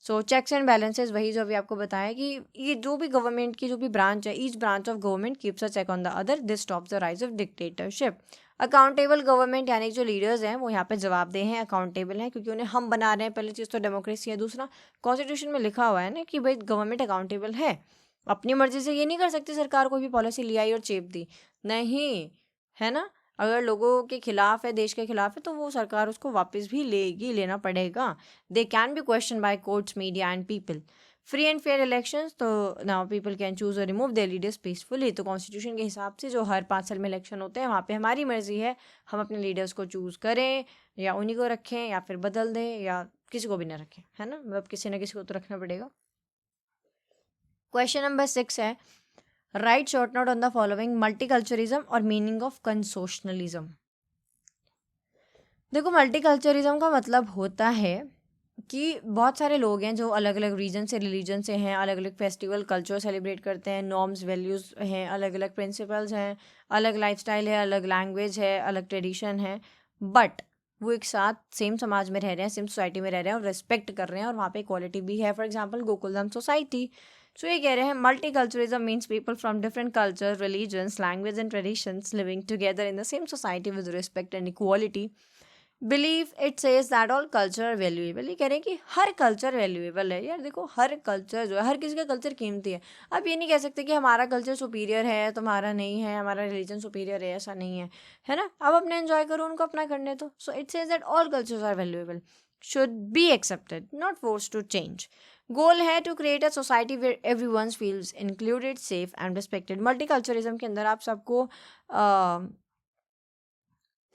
सो चेक्स एंड बैलेंसेस, वही जो अभी आपको बताया कि ये जो भी गवर्नमेंट की जो भी ब्रांच है, each branch of government keeps a check on the other, this stops the rise of dictatorship. Accountable government यानी जो लीडर्स हैं वो यहाँ पे जवाबदेह हैं, अकाउंटेबल हैं, क्योंकि उन्हें हम बना रहे हैं। पहली चीज़ तो डेमोक्रेसी है, दूसरा कॉन्स्टिट्यूशन में लिखा हुआ है ना कि भाई गवर्नमेंट अकाउंटेबल है, अपनी मर्जी से ये नहीं कर सकती सरकार कोई भी पॉलिसी ले आई और चेप दी, नहीं, है ना। अगर लोगों के खिलाफ है, देश के खिलाफ है, तो वो सरकार उसको वापस भी लेगी, लेना पड़ेगा। They can be question by courts, media and people. Free and fair elections, तो नाउ पीपल कैन चूज और रिमूव देयर लीडर्स पीसफुली। तो कॉन्स्टिट्यूशन के हिसाब से जो हर 5 साल में इलेक्शन होते हैं वहाँ पे हमारी मर्जी है, हम अपने लीडर्स को चूज करें या उन्हीं को रखें या फिर बदल दें या किसी को भी ना रखें, है ना, मतलब किसी ना किसी को तो रखना पड़ेगा। क्वेश्चन नंबर 6 है, right short note on the following multiculturalism और मीनिंग ऑफ कंसोशनलिज्म। देखो मल्टीकल्चरिज्म का मतलब होता है कि बहुत सारे लोग हैं जो अलग अलग रीजन से, रिलीजन से हैं, अलग अलग फेस्टिवल कल्चर सेलिब्रेट करते हैं, नॉर्म्स वैल्यूज़ हैं, अलग अलग प्रिंसिपल्स हैं, अलग लाइफस्टाइल है, अलग लैंग्वेज है, अलग ट्रेडिशन है, बट वो एक साथ सेम समाज में रह रहे हैं, सेम सोसाइटी में रह रहे हैं और रिस्पेक्ट कर रहे हैं और वहाँ पे इक्वालिटी भी है। For example Gokuldham society. So ये कह रहे हैं multiculturalism means people from different culture, religions, language and traditions living together in the same society with respect and equality. Believe it says that all culture valuable, ये कह रहे हैं कि हर culture valuable है। यार देखो हर कल्चर जो है, हर किसी का कल्चर कीमती है। आप ये नहीं कह सकते कि हमारा कल्चर सुपीरियर है, तुम्हारा नहीं है, हमारा रिलीजन सुपीरियर है, ऐसा नहीं है ना। आप अपने एंजॉय करो, उनको अपना करने दो। So it says that all cultures are valuable, should be accepted, not forced to change. Goal है to create a society where everyone feels included, safe and respected. Multiculturalism के अंदर आप सबको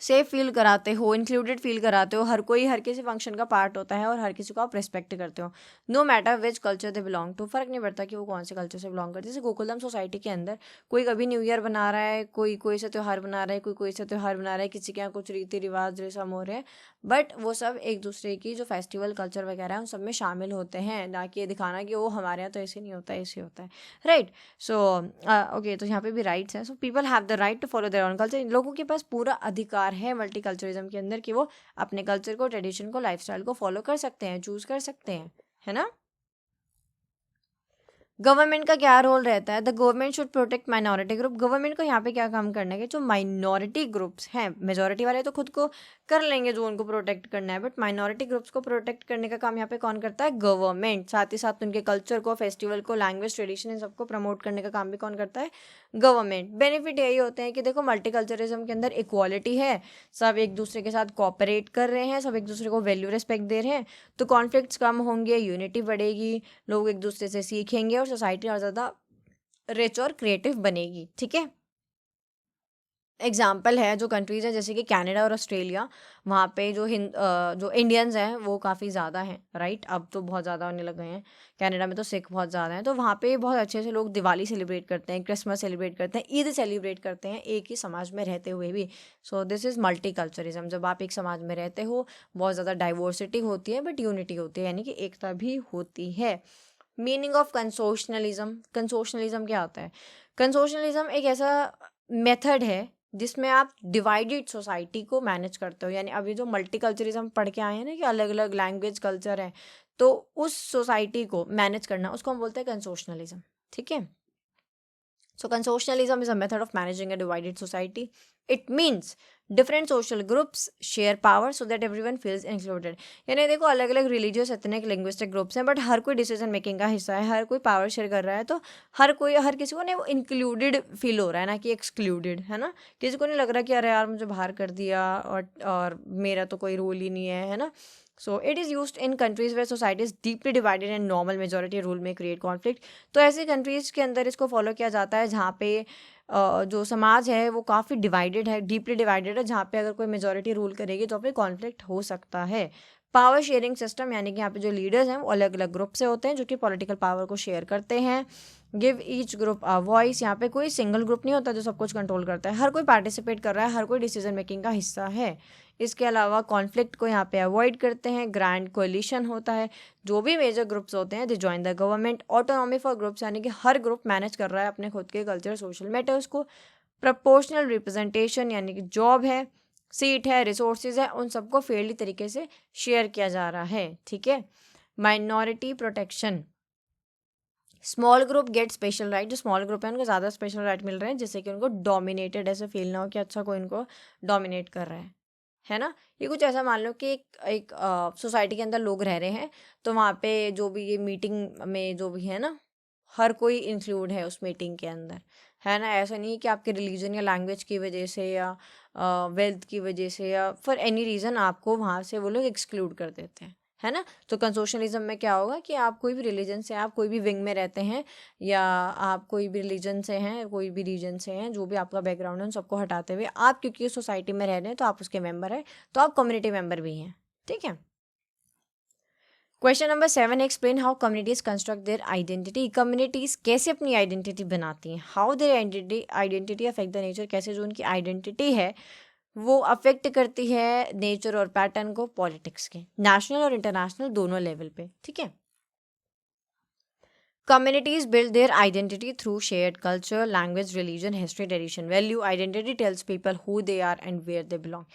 सेफ फील कराते हो, इंक्लूडेड फील कराते हो, हर कोई हर किसी फंक्शन का पार्ट होता है और हर किसी को आप रिस्पेक्ट करते हो, no matter which culture they belong to. फर्क नहीं पड़ता कि वो कौन से कल्चर से बिलोंग करते हैं। जैसे गोकुलधाम सोसाइटी के अंदर कोई कभी न्यू ईयर बना रहा है, कोई कोई सा त्यौहार बना रहा है, कोई कोई सा त्यौहार बना रहा है, किसी के यहाँ कुछ रीति रिवाज रस्म हो रहे हैं, बट वो सब एक दूसरे की जो फेस्टिवल कल्चर वगैरह है उन सब में शामिल होते हैं, ना कि ये दिखाना कि वो हमारे यहाँ तो ऐसे नहीं होता है, ऐसे होता है, राइट। सो ओके, तो यहाँ पे भी राइट्स हैं। So people have the right to follow their own culture. इन लोगों के पास पूरा अधिकार है मल्टीकल्चरिज्म के अंदर कि वो अपने कल्चर को, ट्रेडिशन को, लाइफस्टाइल को फॉलो कर सकते हैं, चूज कर सकते हैं, है ना। गवर्नमेंट का क्या रोल रहता है? The government should protect minority group. Government को यहाँ पे क्या काम करना है कि जो माइनॉरिटी ग्रुप्स हैं, मेजोरिटी वाले तो खुद को कर लेंगे जो उनको प्रोटेक्ट करना है, बट माइनॉरिटी ग्रुप्स को प्रोटेक्ट करने का काम यहाँ पे कौन करता है? गवर्नमेंट। साथ ही साथ उनके कल्चर को, फेस्टिवल को, लैंग्वेज, ट्रेडिशन, इन सबको प्रमोट करने का काम भी कौन करता है? गवर्नमेंट। बेनिफिट यही होते हैं कि देखो मल्टीकल्चरिज्म के अंदर इक्वालिटी है, सब एक दूसरे के साथ कोऑपरेट कर रहे हैं, सब एक दूसरे को वैल्यू रिस्पेक्ट दे रहे हैं, तो कॉन्फ्लिक्ट्स कम होंगे, यूनिटी बढ़ेगी, लोग एक दूसरे से सीखेंगे और सोसाइटी और ज़्यादा रिच और क्रिएटिव बनेगी। ठीक है, एग्जाम्पल है जो कंट्रीज़ हैं जैसे कि कनाडा और ऑस्ट्रेलिया, वहाँ पे जो इंडियंस हैं वो काफ़ी ज़्यादा हैं, राइट? अब तो बहुत ज़्यादा होने लग गए हैं। कनाडा में तो सिख बहुत ज़्यादा हैं, तो वहाँ पे बहुत अच्छे से लोग दिवाली सेलिब्रेट करते हैं, क्रिसमस सेलिब्रेट करते हैं, ईद सेलिब्रेट करते हैं, एक ही समाज में रहते हुए भी। So this is multiculturalism. जब आप एक समाज में रहते हो, बहुत ज़्यादा डाइवर्सिटी होती है बट यूनिटी होती है, यानी कि एकता भी होती है। Meaning of कंसोशनलिज्म। कंसोशनलिज्म क्या होता है? कंसोशनलिज्म एक ऐसा मेथड है जिसमें आप डिवाइडेड सोसाइटी को मैनेज करते हो। यानी अभी जो मल्टीकल्चरिज्म पढ़ के आए हैं ना कि अलग अलग लैंग्वेज, कल्चर है, तो उस सोसाइटी को मैनेज करना उसको हम बोलते हैं कंसोशनलिज्म। ठीक है, so consortialism is a method of managing a divided society. It means different social groups share power so that everyone feels included. यानी देखो अलग अलग रिलीजियस, एथनिक, लिंग्विस्टिक ग्रुप्स हैं, बट हर कोई डिसीजन मेकिंग का हिस्सा है, हर कोई पावर शेयर कर रहा है, तो हर किसी को ना वो इंक्लूडेड फील हो रहा है, ना कि एक्सक्लूडेड, है ना? किसी को नहीं लग रहा कि अरे यार मुझे बाहर कर दिया और मेरा तो कोई रोल ही नहीं है ना? So it is used in countries where society is deeply divided and normal majority rule may create conflict. तो ऐसे कंट्रीज़ के अंदर इसको फॉलो किया जाता है जहाँ पे जो समाज है वो काफ़ी डिवाइडेड है, डीपली डिवाइडेड है, जहाँ पे अगर कोई मेजॉरिटी रूल करेगी तो फिर कॉन्फ्लिक्ट हो सकता है। पावर शेयरिंग सिस्टम, यानी कि यहाँ पे जो लीडर्स हैं वो अलग अलग ग्रुप से होते हैं जो कि पॉलिटिकल पावर को शेयर करते हैं। Give each group a voice, यहाँ पे कोई सिंगल ग्रुप नहीं होता जो सब कुछ कंट्रोल करता है, हर कोई पार्टिसिपेट कर रहा है, हर कोई डिसीजन मेकिंग का हिस्सा है। इसके अलावा कॉन्फ्लिक्ट को यहाँ पे अवॉइड करते हैं। ग्रैंड कोलिशन होता है, जो भी मेजर ग्रुप्स होते हैं they join the government. Autonomy for groups, यानी कि हर ग्रुप मैनेज कर रहा है अपने खुद के कल्चर, सोशल मैटर्स को। प्रोपोर्शनल रिप्रेजेंटेशन, यानी कि जॉब है, सीट है, रिसोर्सेज है, उन सबको फेयरली तरीके से शेयर किया जा रहा है। ठीक है, minority protection. Small group gate special right, जो स्मॉल ग्रुप है उनको ज़्यादा स्पेशल राइट मिल रहे हैं जिससे कि उनको डोमिनेटेड ऐसे फील ना हो कि अच्छा कोई इनको डोमिनेट कर रहा है ना? ये कुछ ऐसा मान लो कि एक सोसाइटी के अंदर लोग रह रहे हैं, तो वहाँ पे जो भी ये मीटिंग में जो भी है ना, हर कोई इंक्लूड है उस मीटिंग के अंदर, है ना? ऐसा नहीं है कि आपके रिलीजन या लैंग्वेज की वजह से या वेल्थ की वजह से या फॉर एनी रीज़न आपको वहाँ से वो लोग एक्सक्लूड कर देते हैं, है ना? तो कंसोशलिज्म में क्या होगा कि आप कोई भी रिलीजन से, आप कोई भी विंग में रहते हैं, या आप कोई भी रिलीजन से हैं, कोई भी रीजन से हैं, जो भी आपका बैकग्राउंड है उन सबको हटाते हुए आप क्योंकि सोसाइटी में रह रहे हैं तो आप उसके मेंबर हैं, तो आप कम्युनिटी मेंबर भी हैं। ठीक है, question number 7, explain how communities construct their identity. Communities कैसे अपनी आइडेंटिटी बनाती हैं? How their identity affect the nature, कैसे जो उनकी आइडेंटिटी है वो अफेक्ट करती है नेचर और पैटर्न को, पॉलिटिक्स के, नेशनल और इंटरनेशनल दोनों लेवल पे। ठीक है, communities build their identity through shared culture, language, religion, history, tradition, value. Identity tells people who they are and where they belong.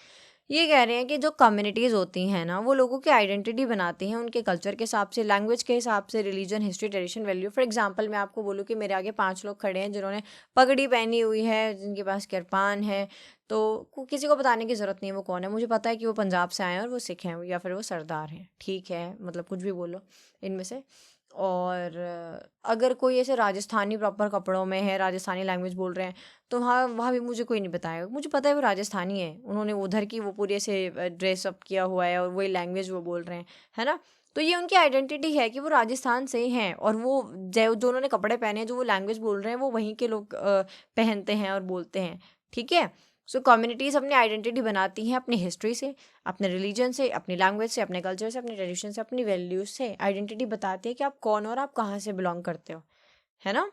ये कह रहे हैं कि जो कम्युनिटीज़ होती हैं ना, वो लोगों की आइडेंटिटी बनाती हैं उनके कल्चर के हिसाब से, लैंग्वेज के हिसाब से, religion, history, tradition, value. For example मैं आपको बोलूँ कि मेरे आगे 5 लोग खड़े हैं जिन्होंने पगड़ी पहनी हुई है, जिनके पास किरपान है, तो किसी को बताने की ज़रूरत नहीं है वो कौन है। मुझे पता है कि वो पंजाब से आए हैं और वो सिख हैं या फिर वो सरदार हैं, ठीक है, मतलब कुछ भी बोलो इनमें से। और अगर कोई ऐसे राजस्थानी प्रॉपर कपड़ों में है, राजस्थानी लैंग्वेज बोल रहे हैं, तो वहाँ वहाँ भी मुझे कोई नहीं बताएगा, मुझे पता है वो राजस्थानी है, उन्होंने उधर की वो पूरी ऐसे ड्रेसअप किया हुआ है और वही लैंग्वेज वो बोल रहे हैं, है ना? तो ये उनकी आइडेंटिटी है कि वो राजस्थान से हैं, और वो जो उन्होंने कपड़े पहने हैं, जो वो लैंग्वेज बोल रहे हैं, वो वहीं के लोग पहनते हैं और बोलते हैं। ठीक है, सो कम्युनिटीज़ अपनी आइडेंटिटी बनाती हैं अपनी हिस्ट्री से, अपने रिलीजन से, अपनी लैंग्वेज से, अपने कल्चर से, अपने ट्रेडिशन से, अपनी वैल्यूज से। आइडेंटिटी बताती है कि आप कौन हो और आप कहाँ से बिलोंग करते हो, है ना?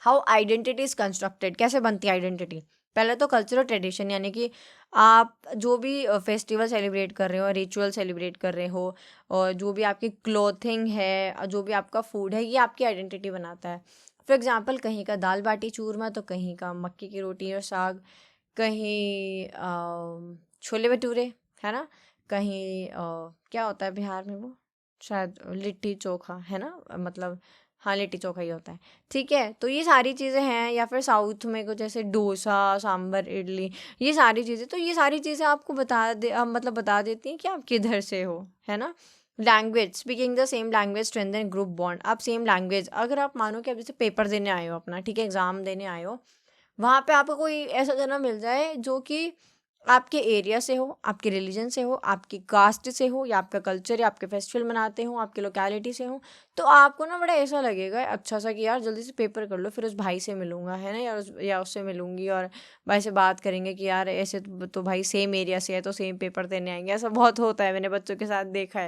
हाउ आइडेंटिटी इज कंस्ट्रक्टेड, कैसे बनती है आइडेंटिटी? पहले तो कल्चरल ट्रेडिशन, यानी कि आप जो भी फेस्टिवल सेलिब्रेट कर रहे हो, रिचुअल सेलिब्रेट कर रहे हो, और जो भी आपकी क्लोथिंग है, जो भी आपका फूड है, ये आपकी आइडेंटिटी बनाता है। फॉर एग्जाम्पल, कहीं का दाल बाटी चूरमा तो कहीं का मक्की की रोटी और साग, कहीं छोले भटूरे, है ना? कहीं क्या होता है बिहार में, वो शायद लिट्टी चोखा, है ना? मतलब हाँ, लिट्टी चोखा ही होता है, ठीक है। तो ये सारी चीज़ें हैं, या फिर साउथ में कुछ जैसे डोसा, सांभर, इडली, ये सारी चीज़ें, तो ये सारी चीज़ें आपको मतलब बता देती हैं कि आप किधर से हो, है ना। Language, speaking the same language strengthen group bond. आप सेम लैंग्वेज, अगर आप मानो कि आप जैसे पेपर देने आए हो अपना, ठीक है, एग्ज़ाम देने आए हो, वहाँ पे आपको कोई ऐसा जना मिल जाए जो कि आपके एरिया से हो, आपके रिलीजन से हो, आपकी कास्ट से हो, या आपका कल्चर या आपके फेस्टिवल मनाते हो, आपके लोकेलिटी से हो, तो आपको ना बड़ा ऐसा लगेगा अच्छा सा कि यार जल्दी से पेपर कर लो, फिर उस भाई से मिलूंगा, है ना, या उससे मिलूंगी, और भाई से बात करेंगे कि यार ऐसे तो भाई सेम एरिया से है तो सेम पेपर देने आएंगे। ऐसा बहुत होता है, मैंने बच्चों के साथ देखा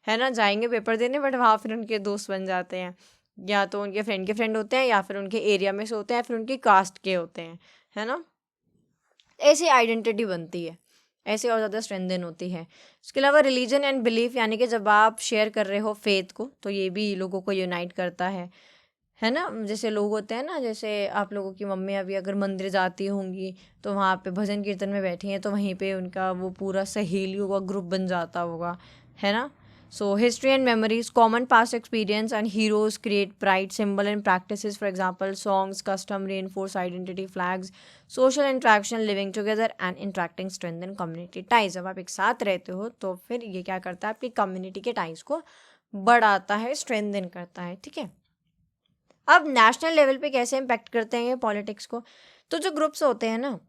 है ना। जाएंगे पेपर देने, बट वहाँ फिर उनके दोस्त बन जाते हैं, या तो उनके फ्रेंड के फ्रेंड होते हैं, या फिर उनके एरिया में से होते हैं, फिर उनकी कास्ट के होते हैं, है ना। ऐसी आइडेंटिटी बनती है, ऐसे और ज़्यादा स्ट्रेंथन होती है। इसके अलावा रिलीजन एंड बिलीफ, यानी कि जब आप शेयर कर रहे हो फेथ को, तो ये भी लोगों को यूनाइट करता है ना। जैसे लोग होते हैं ना, जैसे आप लोगों की मम्मी अभी अगर मंदिर जाती होंगी, तो वहाँ पे भजन कीर्तन में बैठी हैं, तो वहीं पे उनका वो पूरा सहेलियों का ग्रुप बन जाता होगा, है ना। So history and memories, common past experience and heroes create pride, symbol and practices. For example, songs, custom reinforce identity, flags, social interaction, living together and interacting strengthen community ties. जब आप एक साथ रहते हो तो फिर ये क्या करता है, आपकी कम्युनिटी के टाइज को बढ़ाता है, स्ट्रेंथन करता है, ठीक है। अब नेशनल लेवल पे कैसे इम्पैक्ट करते हैं ये पॉलिटिक्स को, तो जो ग्रुप्स होते हैं ना,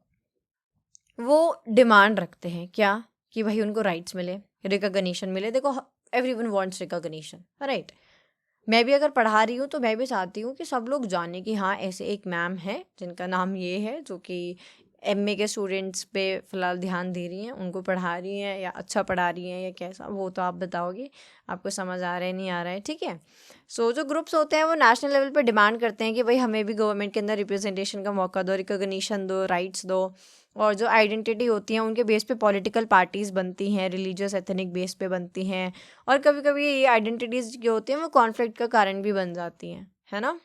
वो डिमांड रखते हैं क्या, कि भाई उनको राइट्स मिले, रिकॉग्निशन मिले। देखो, एवरीवन वांट्स रिकॉग्निशन, राइट। मैं भी अगर पढ़ा रही हूँ तो मैं भी चाहती हूँ कि सब लोग जाने कि हाँ ऐसे एक मैम है जिनका नाम ये है, जो कि एमए के स्टूडेंट्स पे फ़िलहाल ध्यान दे रही हैं, उनको पढ़ा रही हैं, या अच्छा पढ़ा रही हैं या कैसा, वो तो आप बताओगे, आपको समझ आ रहा है नहीं आ रहा है, ठीक है। सो जो ग्रुप्स होते हैं वो नेशनल लेवल पे डिमांड करते हैं कि भाई हमें भी गवर्नमेंट के अंदर रिप्रेजेंटेशन का मौका दो, रिकॉग्निशन दो, राइट्स दो। और जो आइडेंटिटी होती हैं उनके बेस पे पॉलिटिकल पार्टीज़ बनती हैं, रिलीजियस एथनिक बेस पे बनती हैं, और कभी कभी ये आइडेंटिटीज़ जो होती हैं वो कॉन्फ्लिक्ट का कारण भी बन जाती हैं, है ना।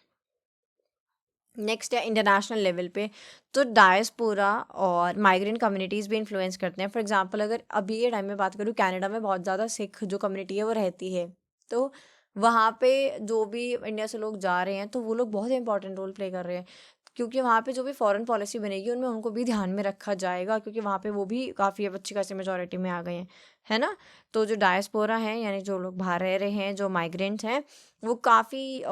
नेक्स्ट है इंटरनेशनल लेवल पे, तो डायस्पोरा और माइग्रेंट कम्युनिटीज़ भी इन्फ्लुएंस करते हैं। फॉर एग्जांपल, अगर अभी ये टाइम में बात करूँ, कनाडा में बहुत ज़्यादा सिख जो कम्युनिटी है वो रहती है, तो वहाँ पे जो भी इंडिया से लोग जा रहे हैं तो वो लोग बहुत इंपॉर्टेंट रोल प्ले कर रहे हैं, क्योंकि वहाँ पे जो भी फॉरेन पॉलिसी बनेगी उनमें उनको भी ध्यान में रखा जाएगा, क्योंकि वहाँ पे वो भी काफ़ी अच्छी खासी मेजोरिटी में आ गए हैं, है ना। तो जो डायस्पोरा हैं, यानी जो लोग बाहर रह रहे हैं, जो माइग्रेंट्स हैं, वो काफ़ी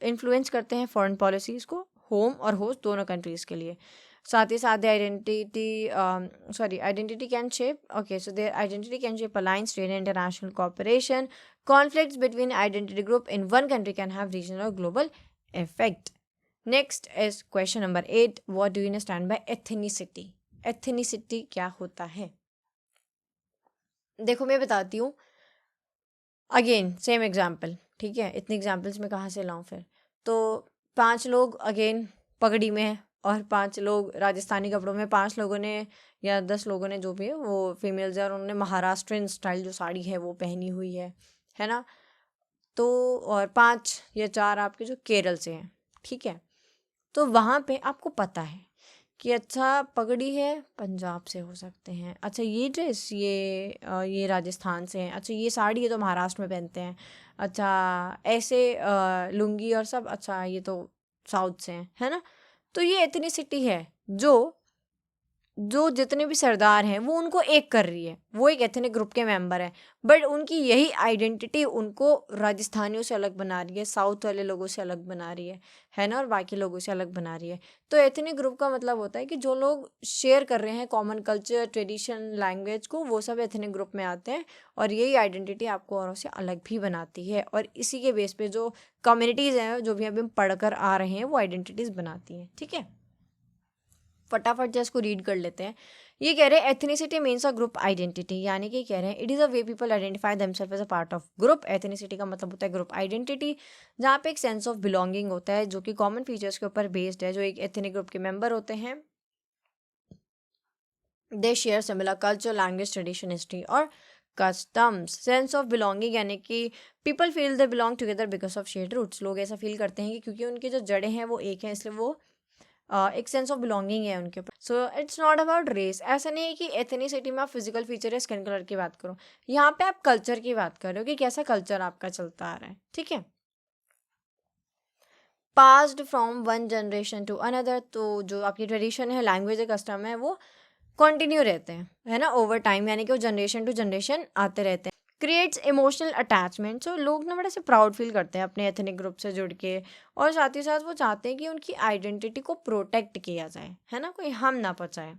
इन्फ्लुएंस करते हैं फॉरेन पॉलिसीज़ को, होम और होस्ट दोनों कंट्रीज़ के लिए। साथ ही साथ identity can shape, okay, so their identity can shape alliance, trade, international cooperation, conflicts between identity group in one country can have regional or global effect. Next is question number 8. What do you understand by ethnicity? Ethnicity क्या होता है? देखो मैं बताती हूँ, again same example, ठीक है। इतने एग्जाम्पल्स मैं कहाँ से लाऊं फिर। तो 5 लोग अगेन पगड़ी में हैं, और 5 लोग राजस्थानी कपड़ों में, 5 लोगों ने या 10 लोगों ने, जो भी है वो फीमेल्स है, और उन्होंने महाराष्ट्रियन स्टाइल जो साड़ी है वो पहनी हुई है ना। तो और 5 या 4 आपके जो केरल से हैं, ठीक है। तो वहाँ पे आपको पता है कि अच्छा पगड़ी है पंजाब से हो सकते हैं, अच्छा ये ड्रेस ये राजस्थान से हैं, अच्छा ये साड़ी है तो महाराष्ट्र में पहनते हैं, अच्छा ऐसे लुंगी और सब, अच्छा ये तो साउथ से हैं, है ना। तो ये एथनिसिटी है, जो जितने भी सरदार हैं वो उनको एक कर रही है, वो एक एथनिक ग्रुप के मेंबर हैं, बट उनकी यही आइडेंटिटी उनको राजस्थानियों से अलग बना रही है, साउथ वाले लोगों से अलग बना रही है ना, और बाकी लोगों से अलग बना रही है। तो एथनिक ग्रुप का मतलब होता है कि जो लोग शेयर कर रहे हैं कॉमन कल्चर, ट्रेडिशन, लैंग्वेज को, वो सब एथनिक ग्रुप में आते हैं, और यही आइडेंटिटी आपको औरों से अलग भी बनाती है, और इसी के बेस पे जो कम्युनिटीज़ हैं, जो भी अभी हम पढ़कर आ रहे हैं, वो आइडेंटिटीज़ बनाती हैं, ठीक है। फटाफट से इसको रीड कर लेते हैं। ये कह रहे हैं ethnicity means a group identity, यानी कि कह रहे हैं it is a way people identify themselves as a part of group. Ethnicity का मतलब होता है ग्रुप आइडेंटिटी, जहाँ पे एक सेंस ऑफ बिलोंगिंग होता है जो कि कॉमन फीचर्स के ऊपर बेस्ड है। जो एक एथनिक ग्रुप के मेंबर होते हैं, they share similar culture, language, tradition, history और कस्टम्स। सेंस ऑफ बिलोंगिंग यानी कि people feel they belong together because of shared roots. लोग ऐसा फील करते हैं कि क्योंकि उनकी जो जड़ें हैं वो एक हैं, इसलिए वो एक सेंस ऑफ बिलोंगिंग है उनके ऊपर। So it's not about race. ऐसा नहीं है कि एथनिसिटी में आप फिजिकल फीचर या स्किन कलर की बात करो, यहाँ पे आप कल्चर की बात कर रहे हो कि कैसा कल्चर आपका चलता आ रहा है, ठीक है। Passed from one generation to another. तो जो आपकी ट्रेडिशन है, लैंग्वेज है, कस्टम है, वो कंटिन्यू रहते हैं, है ना, ओवर टाइम, यानी कि वो जनरेशन टू जनरेशन आते रहते हैं। Creates emotional attachment. सो लोग ना बड़े से प्राउड फील करते हैं अपने एथनिक ग्रुप से जुड़ के, और साथ ही साथ वो चाहते हैं कि उनकी आइडेंटिटी को प्रोटेक्ट किया जाए, है ना, कोई हम ना पचाए।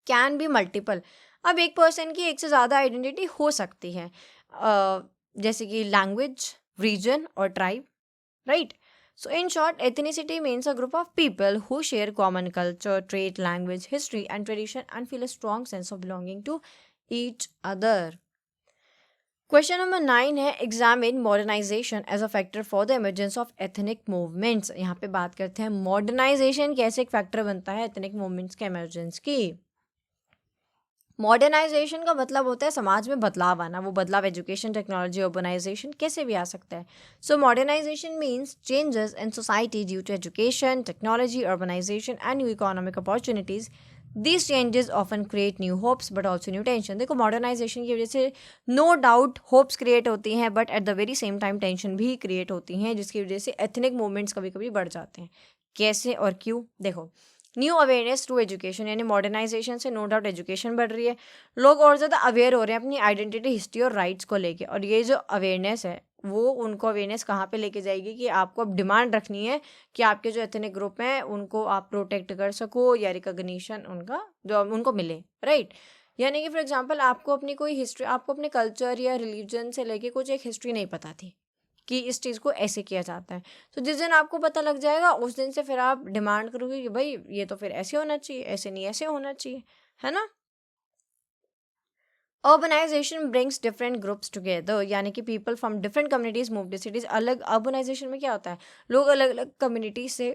Can be multiple. अब एक पर्सन की एक से ज़्यादा आइडेंटिटी हो सकती है, जैसे कि लैंग्वेज, रीजन और tribe, right. So in short, ethnicity means a group of people who share common culture, trait, language, history and tradition and feel a strong sense of belonging to each other. Question number 9 है examine modernization as a factor for the emergence of ethnic movements. यहाँ पे बात करते हैं modernization कैसे एक factor बनता है ethnic movements के emergence की। मॉडर्नाइजेशन का मतलब होता है समाज में बदलाव आना। वो बदलाव एजुकेशन, टेक्नोलॉजी, अर्बनाइजेशन कैसे भी आ सकता है। So modernization means changes in society due to education, technology, urbanization and new economic opportunities. These changes often create new hopes but also new tension. देखो मॉडर्नाइजेशन की वजह से नो डाउट होप्स क्रिएट होती हैं, but at the very same time tension भी create होती हैं, जिसकी वजह से एथनिक मूवमेंट्स कभी कभी बढ़ जाते हैं। कैसे और क्यों? देखो, न्यू अवेयरनेस थ्रू एजुकेशन, यानी मॉडर्नाइजेशन से नो डाउट एजुकेशन बढ़ रही है, लोग और ज़्यादा अवेयर हो रहे हैं अपनी आइडेंटिटी, हिस्ट्री और राइट्स को लेके। और ये जो अवेयरनेस है वो उनको अवेयरनेस कहाँ पे लेके जाएगी कि आपको अब डिमांड रखनी है कि आपके जो एथनिक ग्रुप हैं उनको आप प्रोटेक्ट कर सको, या रिकॉग्निशन उनका जो उनको मिले, राइट। यानी कि फॉर एग्जांपल आपको अपनी कोई हिस्ट्री, आपको अपने कल्चर या रिलीजन से लेके कुछ एक हिस्ट्री नहीं पता थी कि इस चीज़ को ऐसे किया जाता है, तो जिस दिन आपको पता लग जाएगा उस दिन से फिर आप डिमांड करोगे कि भाई ये तो फिर ऐसे होना चाहिए, ऐसे नहीं ऐसे होना चाहिए, है ना। Urbanization brings different groups together, यानी कि people from different communities move to cities. अलग अर्बनाइजेशन में क्या होता है, लोग अलग अलग कम्युनिटी से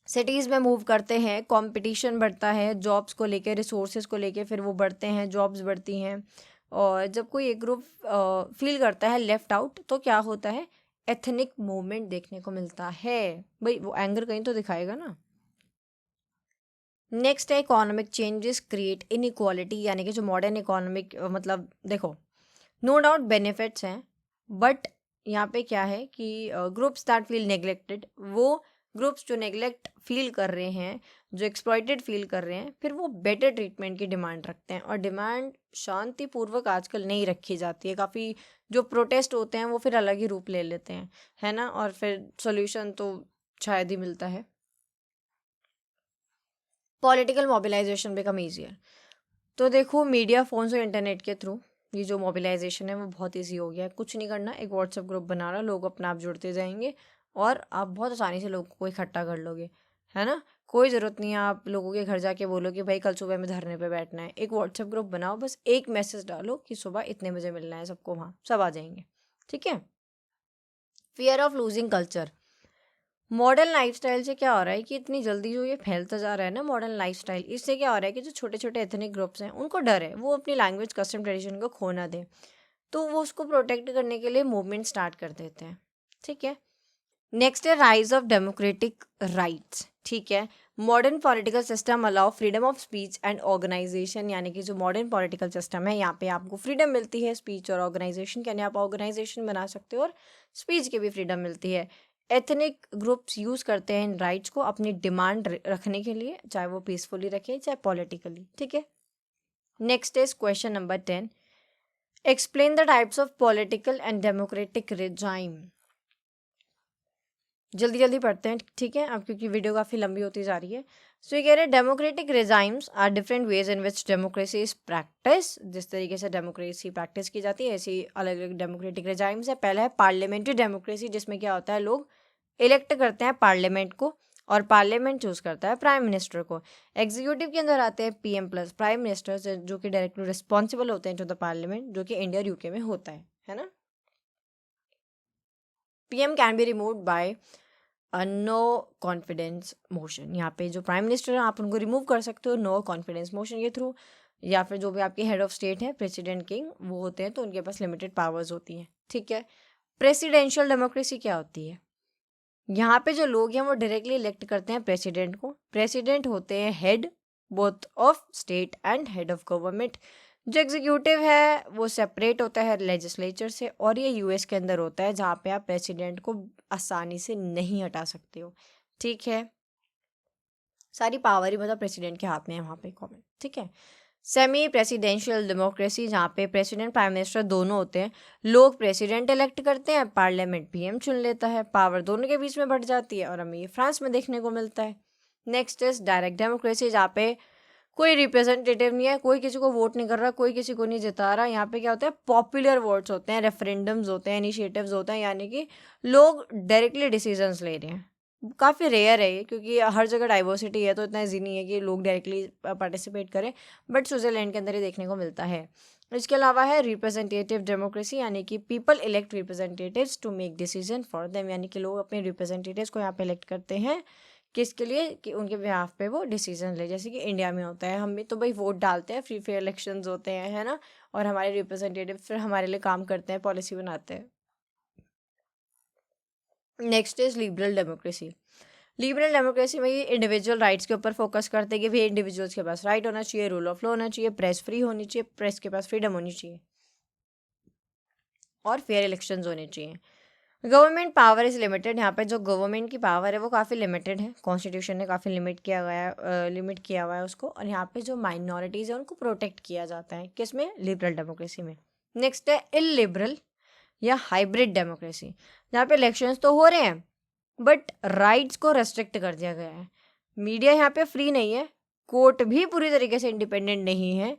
सिटीज़ में मूव करते हैं, कंपटीशन बढ़ता है जॉब्स को लेके, रिसोर्सेज को लेके, फिर वो बढ़ते हैं, जॉब्स बढ़ती हैं। और जब कोई एक ग्रुप फील करता है लेफ्ट आउट, तो क्या होता है, एथनिक मूवमेंट देखने को मिलता है। भाई वो एंगर कहीं तो दिखाएगा ना। नेक्स्ट है इकोनॉमिक चेंजेस क्रिएट इनइक्वालिटी, यानी कि जो मॉडर्न इकोनॉमिक मतलब देखो नो डाउट बेनिफिट्स हैं, बट यहाँ पे क्या है कि ग्रुप्स दैट फील नेग्लेक्टेड, वो ग्रुप्स जो नेग्लेक्ट फील कर रहे हैं, जो एक्सप्लॉइटेड फील कर रहे हैं, फिर वो बेटर ट्रीटमेंट की डिमांड रखते हैं। और डिमांड शांतिपूर्वक आजकल नहीं रखी जाती है, काफ़ी जो प्रोटेस्ट होते हैं वो फिर अलग ही रूप ले लेते हैं, है ना, और फिर सोल्यूशन तो शायद ही मिलता है। Political mobilization become easier. तो देखो मीडिया, फोन्स और इंटरनेट के थ्रू ये जो मोबिलाइजेशन है वो बहुत ईजी हो गया है। कुछ नहीं करना, एक व्हाट्सएप ग्रुप बना लो, लोग अपने आप जुड़ते जाएंगे और आप बहुत आसानी से लोगों को इकट्ठा कर लोगे, है ना। कोई ज़रूरत नहीं है आप लोगों के घर जाके बोलो कि भाई कल सुबह में धरने पे बैठना है। एक व्हाट्सएप ग्रुप बनाओ, बस एक मैसेज डालो कि सुबह इतने बजे मिलना है सबको, वहाँ सब आ जाएंगे, ठीक है। Fear of losing culture. Modern lifestyle से क्या हो रहा है कि इतनी जल्दी जो ये फैलता जा रहा है ना मॉडर्न लाइफस्टाइल, इससे क्या हो रहा है कि जो छोटे छोटे एथनिक ग्रुप्स हैं उनको डर है वो अपनी लैंग्वेज, कस्टम, ट्रेडिशन को खो ना दें, तो वो उसको प्रोटेक्ट करने के लिए मूवमेंट स्टार्ट कर देते हैं, ठीक है। नेक्स्ट है राइज ऑफ डेमोक्रेटिक राइट्स, ठीक है। Modern political system allow freedom of speech and organization, यानी कि जो मॉडर्न पॉलिटिकल सिस्टम है यहाँ पे आपको फ्रीडम मिलती है स्पीच और ऑर्गेनाइजेशन के, यानी आप ऑर्गेनाइजेशन बना सकते हो और स्पीच की भी फ्रीडम मिलती है। एथनिक ग्रुप्स यूज़ करते हैं इन राइट्स को अपनी डिमांड रखने के लिए, चाहे वो पीसफुली रखें चाहे पॉलिटिकली, ठीक है। Next is question number 10, explain the types of political and democratic regime. जल्दी जल्दी पढ़ते हैं, ठीक है, अब क्योंकि वीडियो काफ़ी लंबी होती जा रही है। सो ये कह रहे हैं democratic regimes are different ways in which democracy is practice. जिस तरीके से डेमोक्रेसी प्रैक्टिस की जाती है ऐसी अलग अलग डेमोक्रेटिक रिजाइम्स है। पहला है पार्लियामेंट्री डेमोक्रेसी, जिसमें क्या होता है लोग इलेक्ट करते हैं पार्लियामेंट को और पार्लियामेंट चूज करता है प्राइम मिनिस्टर को। एग्जीक्यूटिव के अंदर आते हैं पीएम प्लस प्राइम मिनिस्टर, जो कि डायरेक्टली रिस्पॉन्सिबल होते हैं टू द पार्लियामेंट, जो कि इंडिया और यूके में होता है ना। PM can be removed by no confidence motion. यहाँ पे जो प्राइम मिनिस्टर है आप उनको रिमूव कर सकते हो नो कॉन्फिडेंस मोशन के थ्रू, या फिर जो भी आपके हेड ऑफ स्टेट है, प्रेसिडेंट, किंग, वो होते हैं तो उनके पास लिमिटेड पावर्स होती हैं, ठीक है। प्रेसिडेंशियल डेमोक्रेसी क्या होती है, यहाँ पे जो लोग हैं वो डायरेक्टली इलेक्ट करते हैं प्रेसिडेंट को। प्रेसिडेंट होते हैं head both of state and head of government. जो एग्जीक्यूटिव है वो सेपरेट होता है लेजिस्लेचर से, और ये यूएस के अंदर होता है जहाँ पे आप प्रेसिडेंट को आसानी से नहीं हटा सकते हो। ठीक है, सारी पावर ही मतलब प्रेसिडेंट के हाथ में है वहाँ पे कॉमन। ठीक है, सेमी प्रेसिडेंशियल डेमोक्रेसी जहाँ पे प्रेसिडेंट प्राइम मिनिस्टर दोनों होते हैं, लोग प्रेसिडेंट इलेक्ट करते हैं, पार्लियामेंट पीएम चुन लेता है, पावर दोनों के बीच में बढ़ जाती है, और हमें ये फ्रांस में देखने को मिलता है। नेक्स्ट इज डायरेक्ट डेमोक्रेसी जहाँ पे कोई रिप्रेजेंटेटिव नहीं है, कोई किसी को वोट नहीं कर रहा, कोई किसी को नहीं जिता रहा। यहाँ पे क्या होता है, पॉपुलर वोट्स होते हैं, रेफरेंडम्स होते हैं, इनिशिएटिव्स होते हैं, यानी कि लोग डायरेक्टली डिसीजंस ले रहे हैं। काफ़ी रेयर है ये, क्योंकि हर जगह डाइवर्सिटी है तो इतना ईजी नहीं है कि लोग डायरेक्टली पार्टिसिपेट करें, बट स्विट्जरलैंड के अंदर ही देखने को मिलता है। इसके अलावा है रिप्रेजेंटेटिव डेमोक्रेसी, यानी कि people elect representatives to make decision for them, यानी कि लोग अपने रिप्रेजेंटेटिव्स को यहाँ पे इलेक्ट करते हैं किसके लिए, कि उनके बिहाफ पे वो डिसीजन ले। जैसे कि इंडिया में होता है, हम भी तो भाई वोट डालते हैं, फ्री फेयर इलेक्शंस होते हैं, है ना, और हमारे रिप्रेजेंटेटिव फिर हमारे लिए काम करते हैं, पॉलिसी बनाते हैं। Next is liberal democracy. Liberal democracy में ये इंडिविजुअल राइट्स के ऊपर फोकस करते हैं कि भाई इंडिविजुअल्स के पास राइट होना चाहिए, रूल ऑफ लॉ होना चाहिए, प्रेस फ्री होनी चाहिए, प्रेस के पास फ्रीडम होनी चाहिए, और फेयर इलेक्शंस होने चाहिए। गवर्नमेंट पावर इज़ लिमिटेड, यहाँ पे जो गवर्नमेंट की पावर है वो काफ़ी लिमिटेड है, कॉन्स्टिट्यूशन ने काफ़ी लिमिट किया हुआ है उसको, और यहाँ पे जो माइनॉरिटीज़ है उनको प्रोटेक्ट किया जाता है, किसमें, लिबरल डेमोक्रेसी में। नेक्स्ट है इलिबरल या हाइब्रिड डेमोक्रेसी, जहाँ पे इलेक्शंस तो हो रहे हैं बट राइट्स को रेस्ट्रिक्ट कर दिया गया है। मीडिया यहाँ पे फ्री नहीं है, कोर्ट भी पूरी तरीके से इंडिपेंडेंट नहीं है,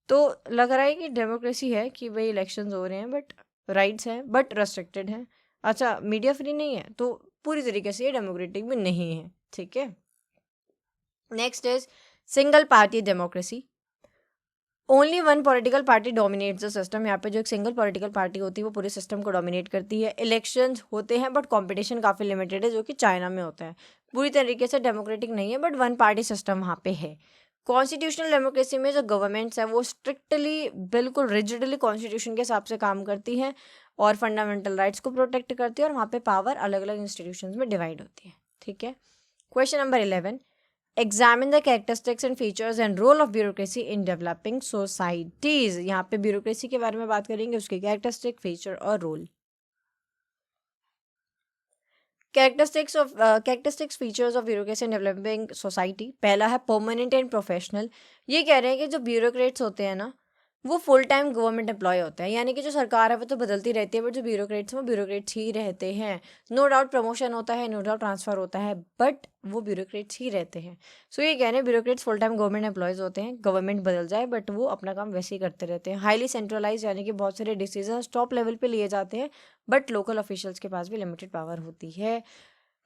तो लग रहा है कि डेमोक्रेसी है कि भाई इलेक्शंस हो रहे हैं बट राइट्स हैं बट रेस्ट्रिक्टेड है। अच्छा, मीडिया फ्री नहीं है तो पूरी तरीके से ये डेमोक्रेटिक भी नहीं है। ठीक है, next is single party democracy. Only one political party dominates the system, यहाँ पे जो एक सिंगल पॉलिटिकल पार्टी होती है वो पूरे सिस्टम को डोमिनेट करती है। इलेक्शंस होते हैं बट कंपटीशन काफ़ी लिमिटेड है, जो कि चाइना में होता है। पूरी तरीके से डेमोक्रेटिक नहीं है बट वन पार्टी सिस्टम वहाँ पे है। कॉन्स्टिट्यूशनल डेमोक्रेसी में जो गवर्नमेंट्स है वो स्ट्रिक्टली बिल्कुल रिजिडली कॉन्स्टिट्यूशन के हिसाब से काम करती है और फंडामेंटल राइट्स को प्रोटेक्ट करती है, और वहाँ पे पावर अलग अलग इंस्टीट्यूशंस में डिवाइड होती है। ठीक है, question number 11, examine the characteristics and features and role of bureaucracy in developing societies. यहाँ पे ब्यूरोक्रेसी के बारे में बात करेंगे, उसके कैरेक्टरिस्टिक, फीचर और रोल। Characteristics features of bureaucracy in developing society, पहला है परमानेंट एंड प्रोफेशनल। ये कह रहे हैं कि जो ब्यूरोक्रेट्स होते हैं ना वो फुल टाइम गवर्नमेंट एम्प्लॉय होते हैं, यानी कि जो सरकार है वो तो बदलती रहती है बट जो ब्यूरोक्रेट्स हैं वो ब्यूरोक्रेट्स ही रहते हैं। नो डाउट प्रमोशन होता है, नो डाउट ट्रांसफर होता है, बट वो ब्यूरोक्रेट्स ही रहते हैं। सो ये कह रहे हैं bureaucrats full time government employees होते हैं, गवर्नमेंट बदल जाए बट वो अपना काम वैसे ही करते रहते हैं। हाईली सेंट्रलाइज, यानी कि बहुत सारे डिसीजन टॉप लेवल पे लिए जाते हैं बट लोकल ऑफिशियल्स के पास भी लिमिटेड पावर होती है।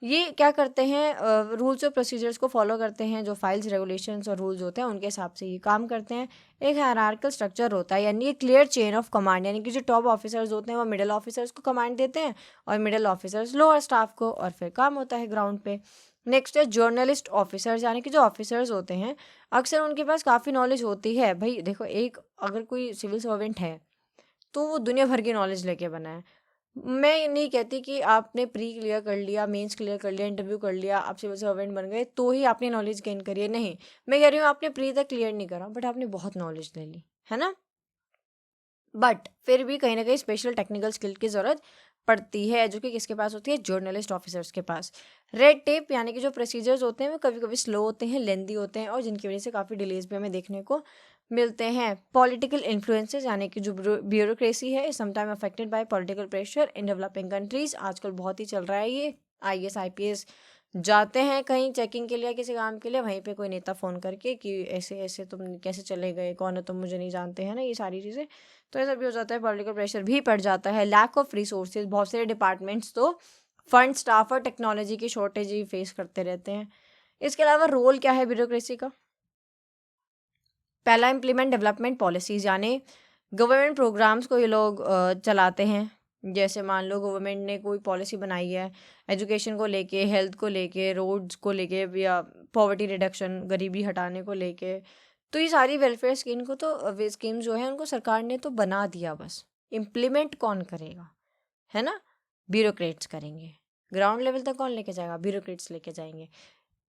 ये क्या करते हैं, रूल्स और प्रोसीजर्स को फॉलो करते हैं, जो फाइल्स, रेगुलेशंस और रूल्स होते हैं उनके हिसाब से ये काम करते हैं। एक हायरार्किकल स्ट्रक्चर होता है, यानी एक क्लियर चेन ऑफ कमांड, यानी कि जो टॉप ऑफिसर्स होते हैं वो मिडिल ऑफिसर्स को कमांड देते हैं और मिडिल ऑफिसर्स लोअर स्टाफ को, और फिर काम होता है ग्राउंड पे। नेक्स्ट है जर्नलिस्ट ऑफिसर्स, यानी कि जो ऑफिसर्स होते हैं अक्सर उनके पास काफ़ी नॉलेज होती है। भाई देखो, एक अगर कोई सिविल सर्वेंट है तो वो दुनिया भर की नॉलेज लेके बना है। मैं ये नहीं कहती कि आपने प्री क्लियर कर लिया, मेंस क्लियर कर लिया, इंटरव्यू कर लिया, आप सिविल सर्वेंट बन गए तो ही आपने नॉलेज गेन करी है, नहीं। मैं कह रही हूँ आपने प्री तक क्लियर नहीं करा बट आपने बहुत नॉलेज ले ली, है ना। बट फिर भी कहीं ना कहीं स्पेशल टेक्निकल स्किल की ज़रूरत पड़ती है, जो कि किसके पास होती है, जर्नलिस्ट ऑफिसर्स के पास। रेड टेप, यानी कि जो प्रोसीजर्स होते हैं वो कभी कभी स्लो होते हैं, लेंदी होते हैं, और जिनकी वजह से काफ़ी डिलेज भी हमें देखने को मिलते हैं। पॉलिटिकल इन्फ्लुएंसेस, यानी कि जो ब्यूरोक्रेसी है sometime affected by political pressure in developing countries. आजकल बहुत ही चल रहा है ये। IAS IPS जाते हैं कहीं चेकिंग के लिए, किसी काम के लिए, वहीं पे कोई नेता फ़ोन करके कि ऐसे ऐसे तुम कैसे चले गए, कौन है तुम, मुझे नहीं जानते हैं ना, ये सारी चीज़ें। तो ऐसा भी हो जाता है, पॉलिटिकल प्रेशर भी पड़ जाता है। लैक ऑफ रिसोर्सेज, बहुत सारे डिपार्टमेंट्स तो फंड, स्टाफ और टेक्नोलॉजी की शॉर्टेज ही फेस करते रहते हैं। इसके अलावा रोल क्या है ब्यूरोक्रेसी का, पहला इम्प्लीमेंट डेवलपमेंट पॉलिसीज़, यानी गवर्नमेंट प्रोग्राम्स को ये लोग चलाते हैं। जैसे मान लो गवर्नमेंट ने कोई पॉलिसी बनाई है एजुकेशन को लेके, हेल्थ को लेके, रोड्स को लेके, या पॉवर्टी रिडक्शन, गरीबी हटाने को लेके, तो ये सारी वेलफेयर स्कीम को तो स्कीम जो है उनको सरकार ने तो बना दिया, बस इम्प्लीमेंट कौन करेगा, है ना, ब्यूरोक्रेट्स करेंगे। ग्राउंड लेवल तक कौन लेके जाएगा, ब्यूरोक्रेट्स लेके जाएंगे।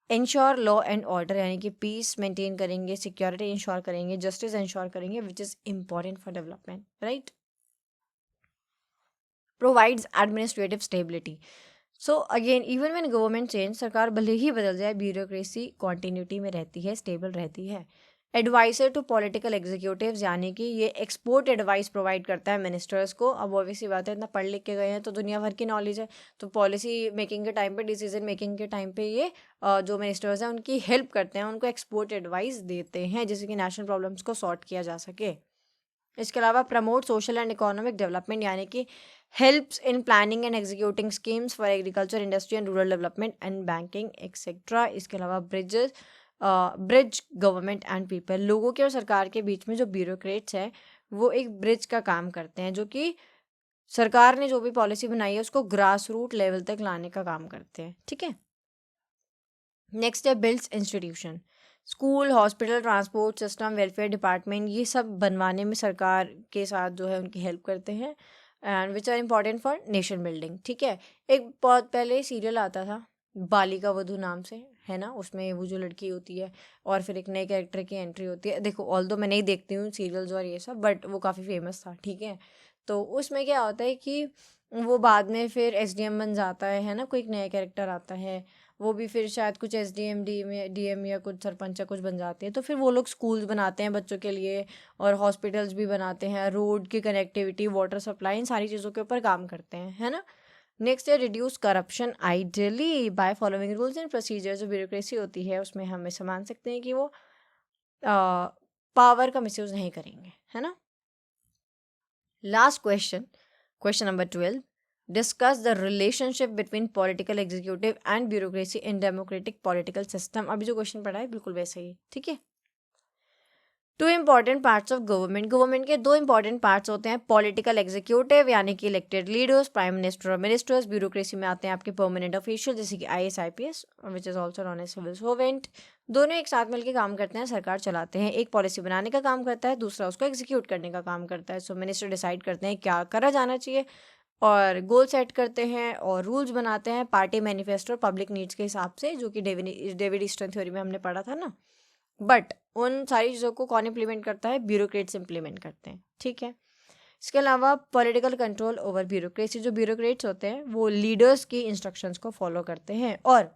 इंश्योर लॉ एंड ऑर्डर यानी कि पीस मेंटेन करेंगे, सिक्योरिटी इंश्योर करेंगे, जस्टिस इंश्योर करेंगे, which is important for development, right. Provides administrative stability. So again even when government change, सरकार भले ही बदल जाए, ब्यूरोक्रेसी कॉन्टिन्यूटी में रहती है, स्टेबल रहती है। एडवाइसर टू पॉलिटिकल एग्जीक्यूटिव्स यानी कि ये एक्सपोर्ट एडवाइस प्रोवाइड करता है मिनिस्टर्स को। अब ऑब्वियसली बात है, इतना पढ़ लिख के गए हैं तो दुनिया भर की नॉलेज है, तो पॉलिसी मेकिंग के टाइम पे, डिसीजन मेकिंग के टाइम पे ये जो मिनिस्टर्स हैं उनकी हेल्प करते हैं, उनको एक्सपोर्ट एडवाइस देते हैं जिससे कि नेशनल प्रॉब्लम्स को सॉर्ट किया जा सके। इसके अलावा promote social and economic development यानी कि helps in planning and executing schemes for agriculture, industry and rural development and banking etcetera. इसके अलावा ब्रिज गवर्नमेंट एंड पीपल, लोगों के और सरकार के बीच में जो ब्यूरोक्रेट्स हैं वो एक ब्रिज का काम करते हैं, जो कि सरकार ने जो भी पॉलिसी बनाई है उसको ग्रास रूट लेवल तक लाने का काम करते हैं, ठीक है। नेक्स्ट है builds institution, school, hospital, transport system, welfare department, ये सब बनवाने में सरकार के साथ जो है उनकी हेल्प करते हैं, and which are important for nation building, ठीक है। एक बहुत पहले सीरियल आता था बालिका वधू नाम से, है ना, उसमें वो जो लड़की होती है और फिर एक नए कैरेक्टर की एंट्री होती है। देखो ऑल्दो मैं नहीं देखती हूँ सीरियल्स और ये सब, बट वो काफ़ी फेमस था, ठीक है। तो उसमें क्या होता है कि वो बाद में फिर एसडीएम बन जाता है ना, कोई एक नया कैरेक्टर आता है, वो भी फिर शायद कुछ एसडीएम डीएम या कुछ सरपंच या कुछ बन जाते हैं। तो फिर वो लोग स्कूल्स बनाते हैं बच्चों के लिए और हॉस्पिटल्स भी बनाते हैं, रोड की कनेक्टिविटी, वाटर सप्लाई, इन सारी चीज़ों के ऊपर काम करते हैं, है ना। नेक्स्ट है reduce corruption ideally by following rules and procedures. जो ब्यूरोक्रेसी होती है उसमें हम ऐसा मान सकते हैं कि वो पावर का मिसयूज नहीं करेंगे, है ना। Last question, question number 12, discuss the relationship between political executive and bureaucracy in democratic political system. अभी जो क्वेश्चन पढ़ा है बिल्कुल वैसा ही, ठीक है। Two important parts of government, government के दो इंपॉर्टेंट पार्ट्स होते हैं, पॉलिटिकल एग्जीक्यूटिव यानी कि इलेक्टेड लीडर्स, प्राइम मिनिस्टर और मिनिस्टर्स। ब्यूरोक्रेसी में आते हैं आपके परमानेंट ऑफिशियल जैसे कि IAS IPS, which is also known as civil servant. दोनों एक साथ मिलकर काम करते हैं, सरकार चलाते हैं। एक पॉलिसी बनाने का काम करता है, दूसरा उसको एग्जीक्यूट करने का काम करता है। सो मिनिस्टर डिसाइड करते हैं क्या करा जाना चाहिए और गोल सेट करते हैं और रूल्स बनाते हैं पार्टी मैनिफेस्टो और पब्लिक नीड्स के हिसाब से, जो कि डेविड ईस्टर्न थ्योरी में हमने पढ़ा था ना। बट उन सारी चीज़ों को कौन इम्प्लीमेंट करता है? ब्यूरोक्रेट्स इम्प्लीमेंट करते हैं, ठीक है। इसके अलावा पॉलिटिकल कंट्रोल ओवर ब्यूरोक्रेसी, जो ब्यूरोक्रेट्स होते हैं वो लीडर्स की इंस्ट्रक्शंस को फॉलो करते हैं, और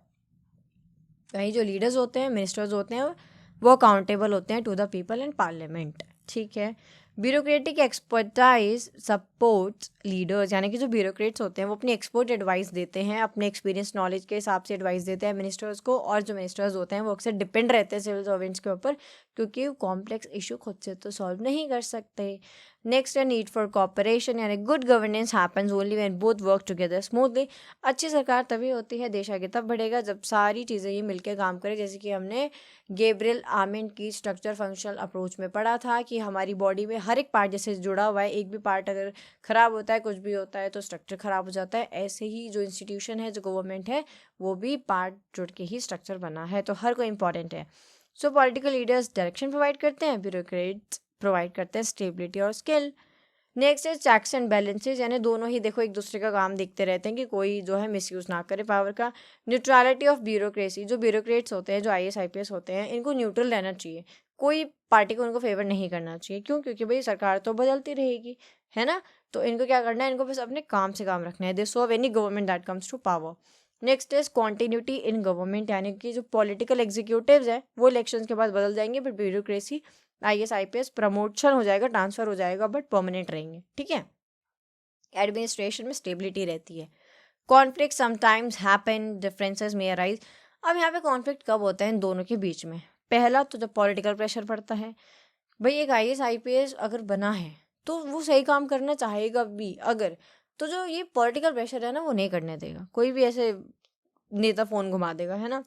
वही जो लीडर्स होते हैं, मिनिस्टर्स होते हैं, वो अकाउंटेबल होते हैं to the people and parliament, ठीक है। ब्यूरोक्रेटिक एक्सपर्टाइज सपोर्ट्स लीडर्स, यानी कि जो ब्यूरोक्रेट्स होते हैं वो अपनी एक्सपर्ट एडवाइस देते हैं, अपने एक्सपीरियंस नॉलेज के हिसाब से एडवाइस देते हैं मिनिस्टर्स को, और जो मिनिस्टर्स होते हैं वो अक्सर डिपेंड रहते हैं सिविल सर्वेंट्स के ऊपर, क्योंकि वो कॉम्प्लेक्स इशू खुद से तो सॉल्व नहीं कर सकते। नेक्स्ट है नीड फॉर कॉपरेशन, यानी good governance happens only when both work together smoothly. अच्छी सरकार तभी होती है, देश आगे तब बढ़ेगा जब सारी चीज़ें ये मिलकर काम करें, जैसे कि हमने गैब्रियल आर्मेंट की स्ट्रक्चर फंक्शनल अप्रोच में पढ़ा था कि हमारी बॉडी में हर एक पार्ट जैसे जुड़ा हुआ है, एक भी पार्ट अगर ख़राब होता है, कुछ भी होता है तो स्ट्रक्चर ख़राब हो जाता है। ऐसे ही जो इंस्टीट्यूशन है, जो गवर्नमेंट है, वो भी पार्ट जुड़ के ही स्ट्रक्चर बना है, तो हर कोई इंपॉर्टेंट है। सो पॉलिटिकल लीडर्स डायरेक्शन प्रोवाइड करते हैं, ब्यूरोक्रेट्स प्रोवाइड करते हैं स्टेबिलिटी और स्किल। नेक्स्ट है चेक्स एंड बैलेंसेज, यानी दोनों ही देखो एक दूसरे का काम देखते रहते हैं कि कोई जो है मिसयूज़ ना करे पावर का। न्यूट्रलिटी ऑफ ब्यूरोक्रेसी, जो ब्यूरोक्रेट्स होते हैं, जो आईएएस आईपीएस होते हैं, इनको न्यूट्रल रहना चाहिए, कोई पार्टी को उनको फेवर नहीं करना चाहिए। क्यों? क्योंकि भाई सरकार तो बदलती रहेगी, है ना। तो इनको क्या करना है, इनको बस अपने काम से काम रखना है। They serve any government that comes to power. Next is continuity in government, यानी कि जो पॉलिटिकल एग्जीक्यूटिव्स है वो इलेक्शन के बाद बदल जाएंगे, but bureaucracy IAS IPS promotion हो जाएगा, ट्रांसफर हो जाएगा, बट परमानेंट रहेंगे, ठीक है। एडमिनिस्ट्रेशन में स्टेबिलिटी रहती है। कॉन्फ्लिक्ट समटाइम्स हैपन, डिफरेंसेस में अराइज। अब यहाँ पे कॉन्फ्लिक्ट कब होता है इन दोनों के बीच में? पहला तो जब पॉलिटिकल प्रेशर पड़ता है, भाई एक आईएएस आईपीएस अगर बना है तो वो सही काम करना चाहेगा भी अगर, तो जो ये पॉलिटिकल प्रेशर है ना वो नहीं करने देगा, कोई भी ऐसे नेता फ़ोन घुमा देगा, है ना।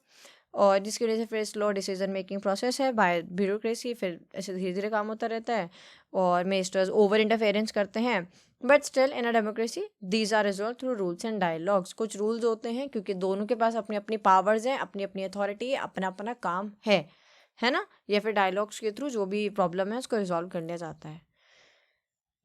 और जिसकी वजह से फिर स्लो डिसीजन मेकिंग प्रोसेस है बाय ब्यूरोक्रेसी, फिर ऐसे धीरे धीरे काम होता रहता है और मिनिस्टर्स ओवर इंटरफेरेंस करते हैं। But still in a democracy these are resolve through rules and dialogues. कुछ रूल्स होते हैं क्योंकि दोनों के पास अपनी अपनी पावर्स हैं, अपनी अपनी अथॉरिटी है, अपना अपना काम है ना, या फिर डायलॉग्स के थ्रू जो भी प्रॉब्लम है उसको रिजॉल्व कर लिया जाता है।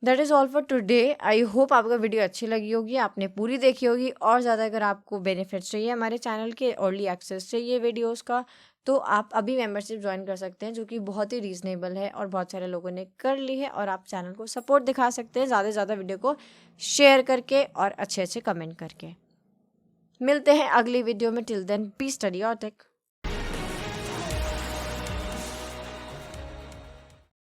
That is all for today. I hope आपको वीडियो अच्छी लगी होगी, आपने पूरी देखी होगी। और ज़्यादा अगर आपको बेनिफिट्स चाहिए हमारे चैनल के, अर्ली एक्सेस चाहिए वीडियोस का, तो आप अभी मेंबरशिप ज्वाइन कर सकते हैं, जो कि बहुत ही रीज़नेबल है और बहुत सारे लोगों ने कर ली है। और आप चैनल को सपोर्ट दिखा सकते हैं ज़्यादा से ज़्यादा वीडियो को शेयर करके और अच्छे अच्छे कमेंट करके। मिलते हैं अगली वीडियो में। टिल देन बी स्टडी और टेक।